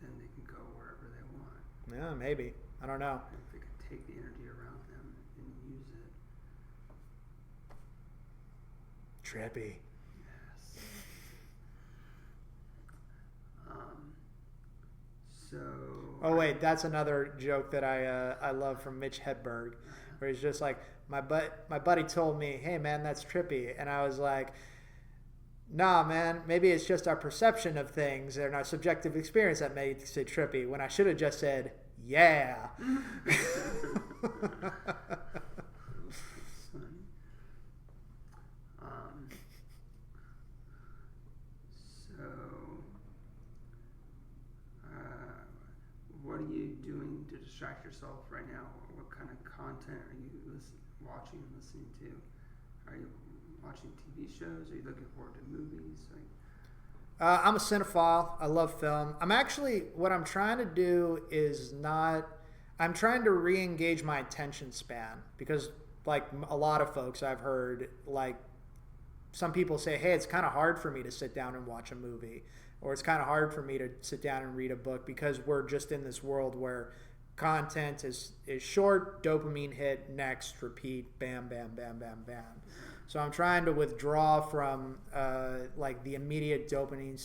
then they can go wherever they want. Yeah, maybe. I don't know. If they could take the energy around them and use it. Trippy. Yes. So. Oh wait, that's another joke that I love from Mitch Hedberg, where he's just like, my buddy told me, "Hey man, that's trippy," and I was like, "Nah, man, maybe it's just our perception of things and our subjective experience that makes it trippy." When I should have just said, "Yeah." What are you doing to distract yourself right now? What kind of content are you watching and listening to? Are you watching TV shows? Are you looking forward to movies? I'm a cinephile. I love film. What I'm trying to do is I'm trying to re-engage my attention span, because like a lot of folks I've heard, like some people say, hey, it's kind of hard for me to sit down and watch a movie, or it's kind of hard for me to sit down and read a book because we're just in this world where content is short, dopamine hit, next, repeat, bam, bam, bam, bam, bam. So I'm trying to withdraw from like the immediate dopamine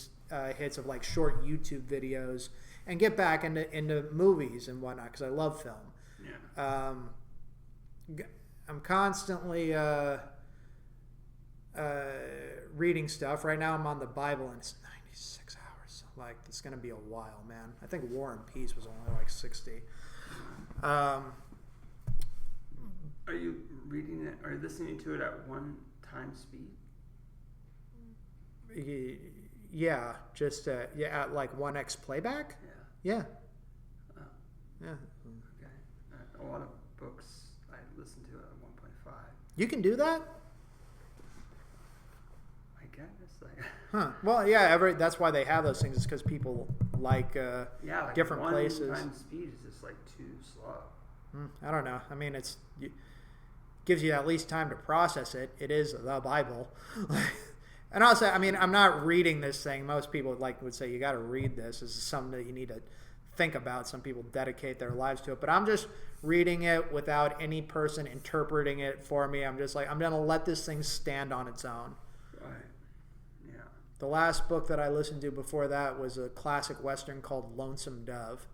hits of like short YouTube videos and get back into movies and whatnot because I love film. Yeah. I'm constantly reading stuff. Right now I'm on the Bible and it's 96 hours. Like, it's going to be a while, man. I think War and Peace was only like 60. Are you reading it or listening to it at one time speed? Yeah, just at like 1x playback. Yeah. Oh. Yeah. Okay. A lot of books I listen to at 1.5. You can do that? I guess. Like. Huh. Well, yeah. That's why they have those things. Is because people like like different places. One time speed is just like too slow. I don't know. I mean, gives you at least time to process it. It is the Bible. And also, I mean, I'm not reading this thing. Most people would say you got to read this. This is something that you need to think about. Some people dedicate their lives to it, but I'm just reading it without any person interpreting it for me. I'm just like, I'm going to let this thing stand on its own. Right. Yeah. The last book that I listened to before that was a classic Western called Lonesome Dove.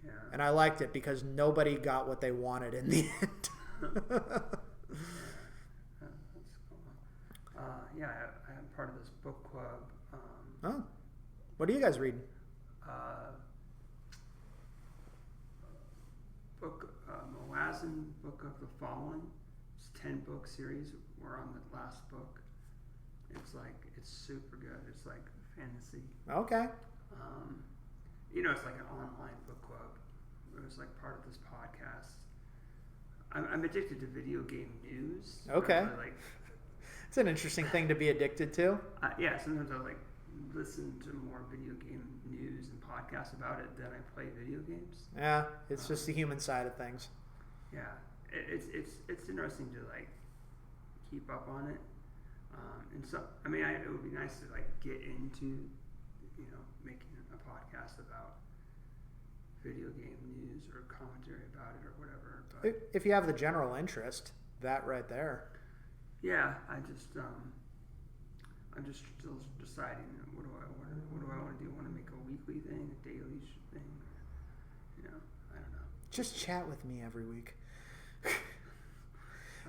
Yeah. And I liked it because nobody got what they wanted in the end. Yeah, I'm part of this book club. Oh, what are you guys reading? Moazin Book of the Fallen. It's a 10-book series. We're on the last book. It's super good. It's like fantasy. Okay. It's like an online book club. It was like part of this podcast. I'm addicted to video game news. Okay. It's an interesting thing to be addicted to. Yeah, sometimes I listen to more video game news and podcasts about it than I play video games. Yeah, it's just the human side of things. Yeah, it's interesting to keep up on it, and so I mean it would be nice to get into making a podcast about video game news or commentary about it or whatever. But if you have the general interest, that right there. Yeah, I'm just still deciding what do I want to do. I want to make a weekly thing, a daily thing, I don't know. Just chat with me every week.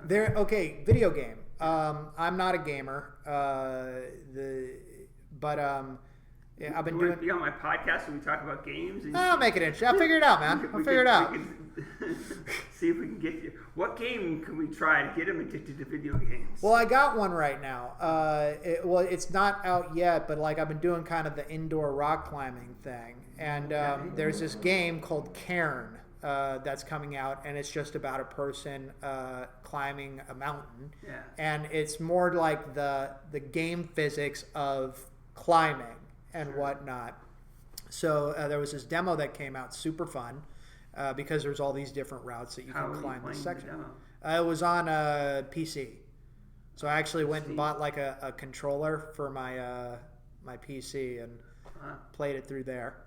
Video game. I'm not a gamer. I've been doing. Be on my podcast and we talk about games. I'll make it interesting. I'll figure it out, man. I'll figure it out. See if we can get you. What game can we try to get him addicted to video games? Well, I got one right now. It's not out yet, but I've been doing kind of the indoor rock climbing thing, and there's this game called Cairn that's coming out, and it's just about a person climbing a mountain, and it's more like the game physics of climbing and whatnot. So there was this demo that came out, super fun. Because there's all these different routes that you can climb this section. It was on PC, so I actually went and bought a controller for my my PC and played it through there.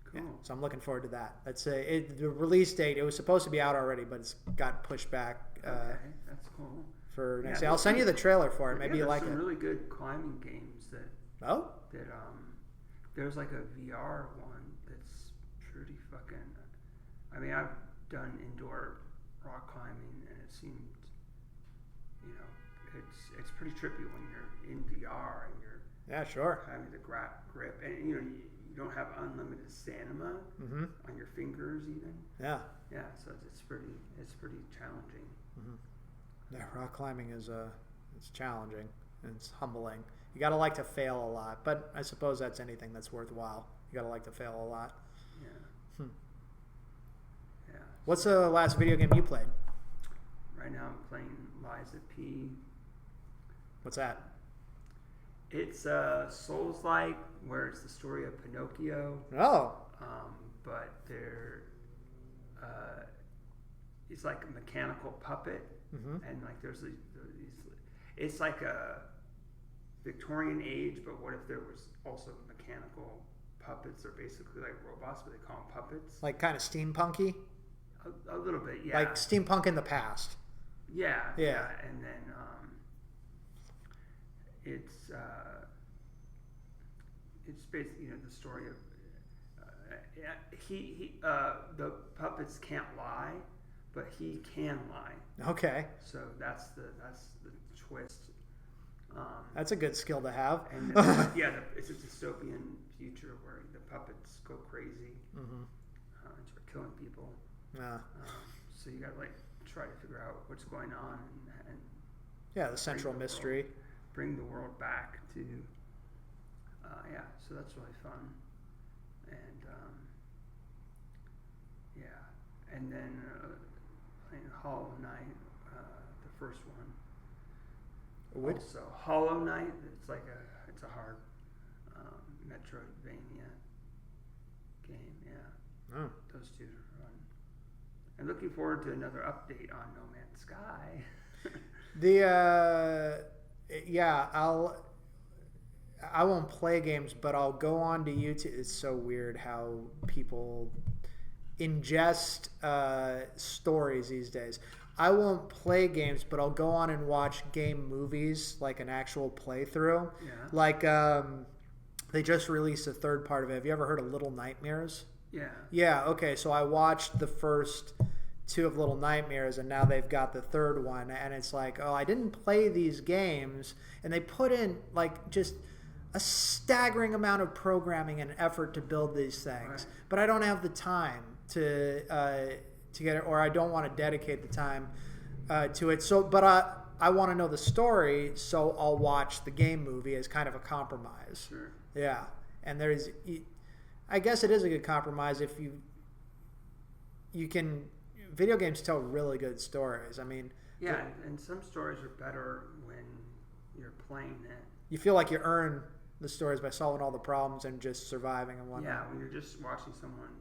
Cool. Yeah, so I'm looking forward to that. That's the release date. It was supposed to be out already, but it's got pushed back. Okay, that's cool. For next year. I'll send you the trailer for it. Maybe you like it. There's some really good climbing games that. Oh. That there's a VR one that's pretty fucking. I mean, I've done indoor rock climbing, and it seemed, it's pretty trippy when you're in VR and you're having the grip, and you don't have unlimited stamina on your fingers even. Yeah. Yeah, so it's pretty challenging. Mm-hmm. Yeah, rock climbing is it's challenging and it's humbling. You gotta like to fail a lot, but I suppose that's anything that's worthwhile. You gotta like to fail a lot. Yeah. Yeah. What's the last video game you played? Right now I'm playing Liza P. What's that? It's Souls-like, where it's the story of Pinocchio. Oh. But he's like a mechanical puppet, and like there's these. It's like a Victorian age, but what if there was also mechanical puppets? They're basically like robots, but they call them puppets. Like kind of steampunky? A little bit, yeah. Like steampunk in the past. Yeah. And then it's basically the story of the puppets can't lie, but he can lie. Okay. So that's the twist. That's a good skill to have. And it's a dystopian future where the puppets go crazy and start killing people. Yeah. So you got to like try to figure out what's going on and the central mystery. Bring the world back to so that's really fun. And then playing Hollow Knight, the first one. Also Hollow Knight, it's a hard Metroidvania game. Yeah. Oh. Those two are fun. And looking forward to another update on No Man's Sky. I won't play games, but I'll go on to YouTube. It's so weird how people ingest stories these days. I won't play games, but I'll go on and watch game movies, like an actual playthrough. Yeah. Like they just released a third part of it. Have you ever heard of Little Nightmares? Yeah. Yeah, okay. So I watched the first 2 of Little Nightmares, and now they've got the third one. And it's like, I didn't play these games. And they put in like just a staggering amount of programming and effort to build these things. Right. But I don't have the time to get it, or I don't want to dedicate the time to it. So, but I want to know the story, so I'll watch the game movie as kind of a compromise. Sure. Yeah, and I guess it is a good compromise if you can. Video games tell really good stories. I mean, yeah, and some stories are better when you're playing it. You feel like you earn the stories by solving all the problems and just surviving and whatnot. Yeah, when you're just watching someone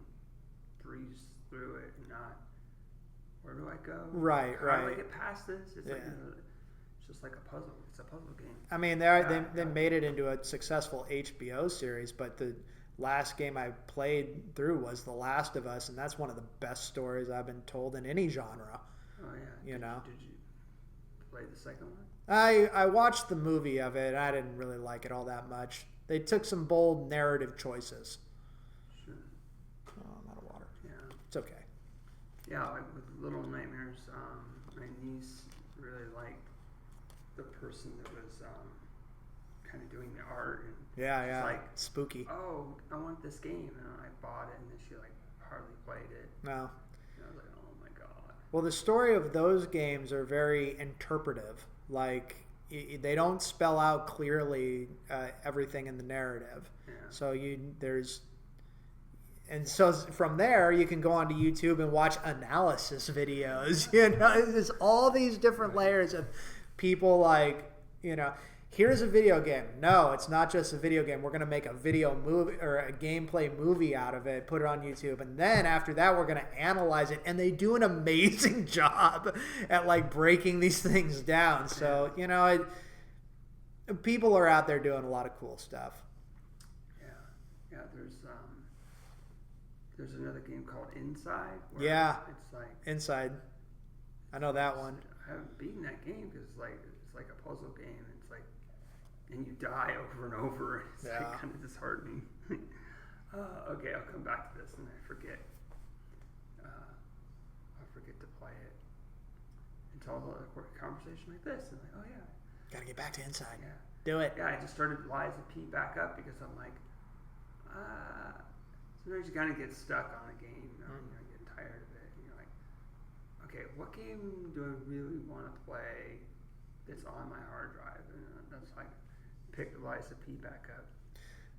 breeze through it and not, where do I go? Right. How do I get past this? It's like it's just like a puzzle. It's a puzzle game. I mean, they made it into a successful HBO series, but the last game I played through was The Last of Us, and that's one of the best stories I've been told in any genre. Oh yeah. Did you play the second one? I watched the movie of it. I didn't really like it all that much. They took some bold narrative choices. Sure. Oh, I'm out of water. Yeah. It's okay. Yeah, like with Little Nightmares, my niece really liked the person that was kind of doing the art. And Yeah. like, spooky. Oh, I want this game, and I bought it, and then she like hardly played it. No. And I was like, oh my god. Well, the story of those games are very interpretive. Like, they don't spell out clearly everything in the narrative. Yeah. So so from there you can go onto YouTube and watch analysis videos. There's all these different layers of people like, here's a video game. No, it's not just a video game. We're going to make a video movie or a gameplay movie out of it, put it on YouTube. And then after that, we're going to analyze it. And they do an amazing job at like breaking these things down. So, people are out there doing a lot of cool stuff. Yeah. There's another game called Inside. Yeah. It's like Inside. I know that one. I haven't beaten that game because it's like a puzzle game. It's like, and you die over and over. It's like kind of disheartening. Okay, I'll come back to this, and I forget. I'll forget to play it until a conversation like this, and like, oh yeah, gotta get back to Inside. Yeah, do it. Yeah, I just started Liza P back up because I'm like, sometimes you kind of get stuck on a game, you're getting tired of it, and you're like, okay, what game do I really want to play that's on my hard drive? And that's like, pick Liza P back up.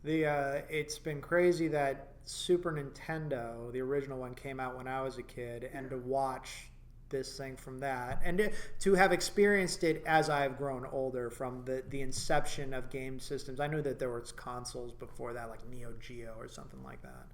It's been crazy that Super Nintendo, the original one, came out when I was a kid, and to watch this thing from that, and to have experienced it as I've grown older, from the inception of game systems. I knew that there was consoles before that, like Neo Geo or something like that.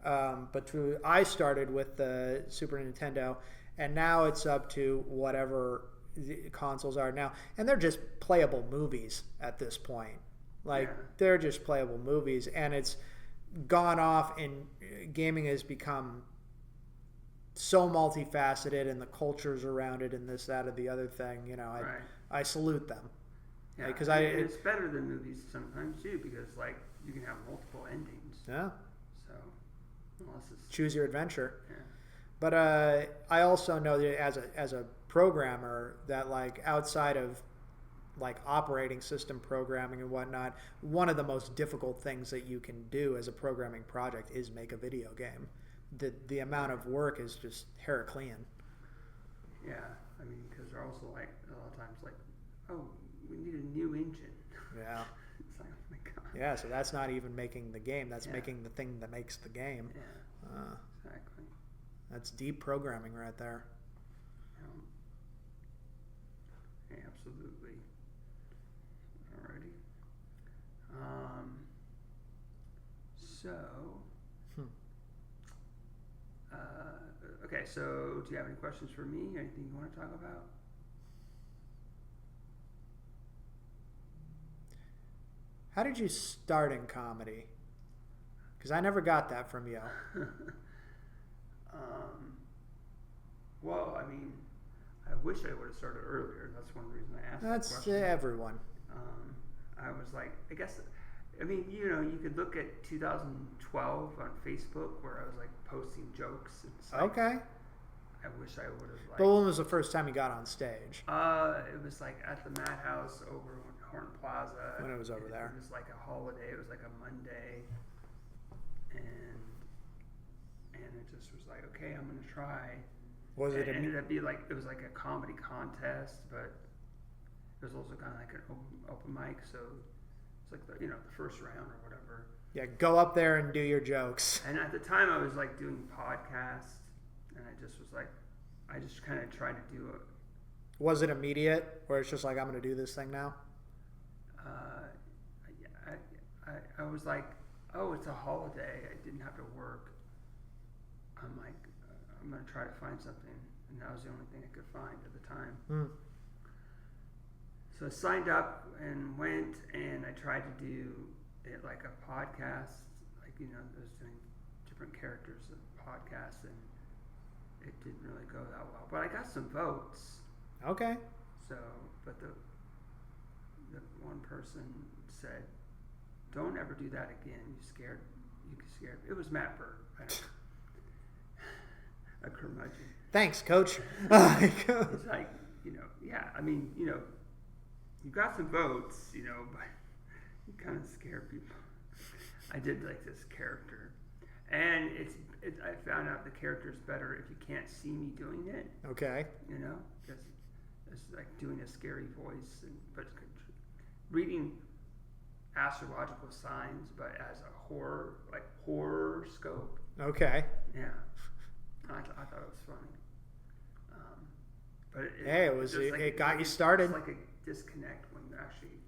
I started with the Super Nintendo, and now it's up to whatever the consoles are now, and they're just playable movies at this point. Like they're just playable movies, and it's gone off, and gaming has become so multifaceted, and the cultures around it, and this, that, or the other thing. You know, I salute them. Yeah, because it's better than movies sometimes too, because like you can have multiple endings. Yeah. So unless it's choose your adventure. Yeah. But I also know that as a programmer, that like outside of like operating system programming and whatnot, one of the most difficult things that you can do as a programming project is make a video game. The amount of work is just Heraclean. Yeah, I mean, because they're also like a lot of times like, oh, we need a new engine. Yeah. It's like, oh my god. Yeah, so that's not even making the game. That's making the thing that makes the game. Yeah. Exactly. That's deep programming right there. Yeah, absolutely. Alrighty. Okay, so do you have any questions for me? Anything you want to talk about? How did you start in comedy? Because I never got that from you. Well, I mean, I wish I would have started earlier. That's one reason I asked That's that question. everyone. I was like, I guess, I mean, you know, you could look at 2012 on Facebook where I was like posting jokes. It's like, Okay. I wish I would have like. But when was the first time you got on stage? It was like at the Madhouse over Horn Plaza. When it was over there. It was like a holiday. It was like a Monday, and it just was like, okay, I'm gonna try. Was it? It ended up being like it was like a comedy contest, but it was also kind of like an open mic. So it's like the first round or whatever. Yeah, go up there and do your jokes. And at the time, I was like doing podcasts, and I just was like, I just kind of tried to do it. Was it immediate, or it's just like, I'm going to do this thing now? I was like, oh, it's a holiday. I didn't have to work. I'm like, I'm going to try to find something. And that was the only thing I could find at the time. So I signed up and went, and I tried to do it like a podcast. Like, I was doing different characters of podcasts, and it didn't really go that well. But I got some votes. Okay. So, but the one person said, "Don't ever do that again. You scared. It was Matt Bird. I don't know. A curmudgeon. Thanks, Coach. It's like, yeah. I mean, you got some votes, but you kind of scare people. I did like this character, and I found out the character is better if you can't see me doing it. Okay. Because it's like doing a scary voice, but reading astrological signs, but as a horror scope. Okay. Yeah. I thought it was funny. But it got you started. It's like a disconnect when actually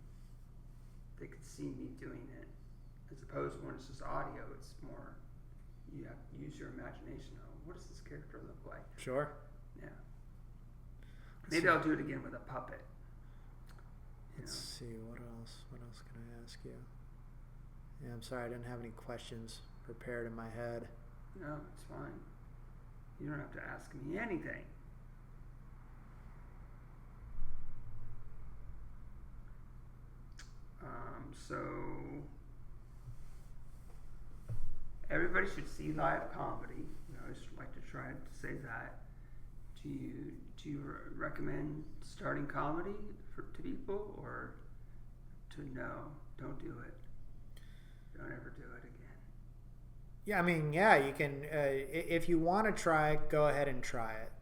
they could see me doing it, as opposed to when it's just audio. It's more you have to use your imagination. Oh, what does this character look like? Sure. Yeah. Maybe I'll do it again with a puppet. Let's see, what else can I ask you? Yeah, I'm sorry, I didn't have any questions prepared in my head. No, it's fine. You don't have to ask me anything. So everybody should see live comedy. I always like to try to say that. Do you recommend starting comedy to people, or to no, don't do it? Don't ever do it again. Yeah, I mean, yeah, you can. If you want to try it, go ahead and try it.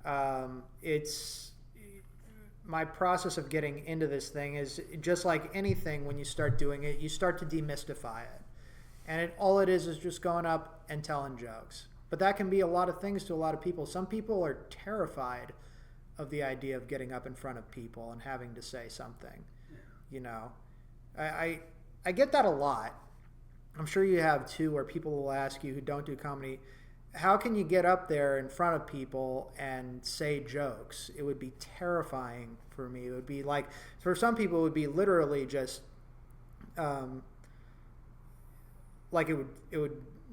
Yeah. It's my process of getting into this thing is just like anything. When you start doing it, you start to demystify it, and all it is just going up and telling jokes. But that can be a lot of things to a lot of people. Some people are terrified of the idea of getting up in front of people and having to say something. Yeah. I get that a lot. I'm sure you have too, where people will ask you who don't do comedy, how can you get up there in front of people and say jokes? It would be terrifying for me. It would be like, for some people, it would be literally just, like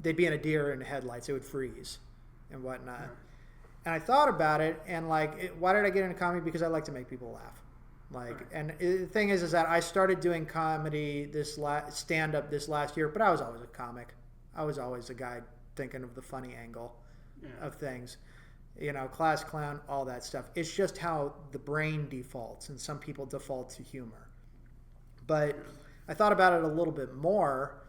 they'd be in a deer in headlights. It would freeze and whatnot. Right. And I thought about it, and like, why did I get into comedy? Because I like to make people laugh. Like, Right. and the thing is that I started doing comedy stand up this last year, but I was always a comic. I was always a guy thinking of the funny angle Yeah. of things, class clown, all that stuff. It's just how the brain defaults, and some people default to humor. But I thought about it a little bit more,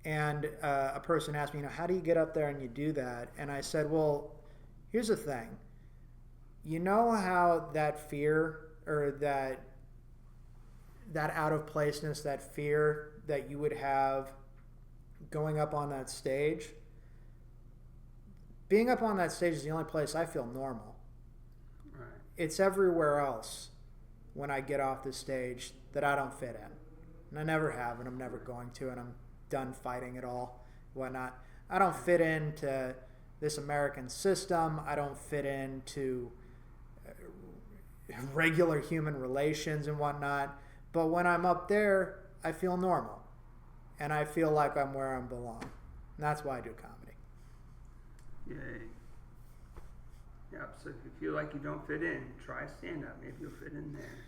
and a person asked me, how do you get up there and you do that? And I said, well, here's the thing. You know how that fear, or that out of placeness, that fear that you would have going up on that stage? Being up on that stage is the only place I feel normal. Right. It's everywhere else when I get off the stage that I don't fit in. And I never have, and I'm never going to, and I'm done fighting it all, whatnot. I don't fit into this American system. I don't fit into regular human relations and whatnot. But when I'm up there, I feel normal. And I feel like I'm where I belong. And that's why I do comedy. Yay. Yep. So if you feel like you don't fit in, try stand up. Maybe you'll fit in there.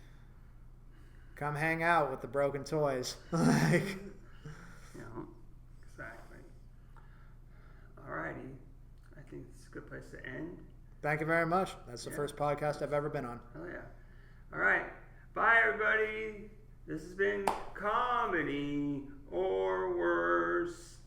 Come hang out with the broken toys. Exactly. Alrighty. I think it's a good place to end. Thank you very much. That's the first podcast I've ever been on. Oh yeah. All right. Bye everybody. This has been Comedy or Worse.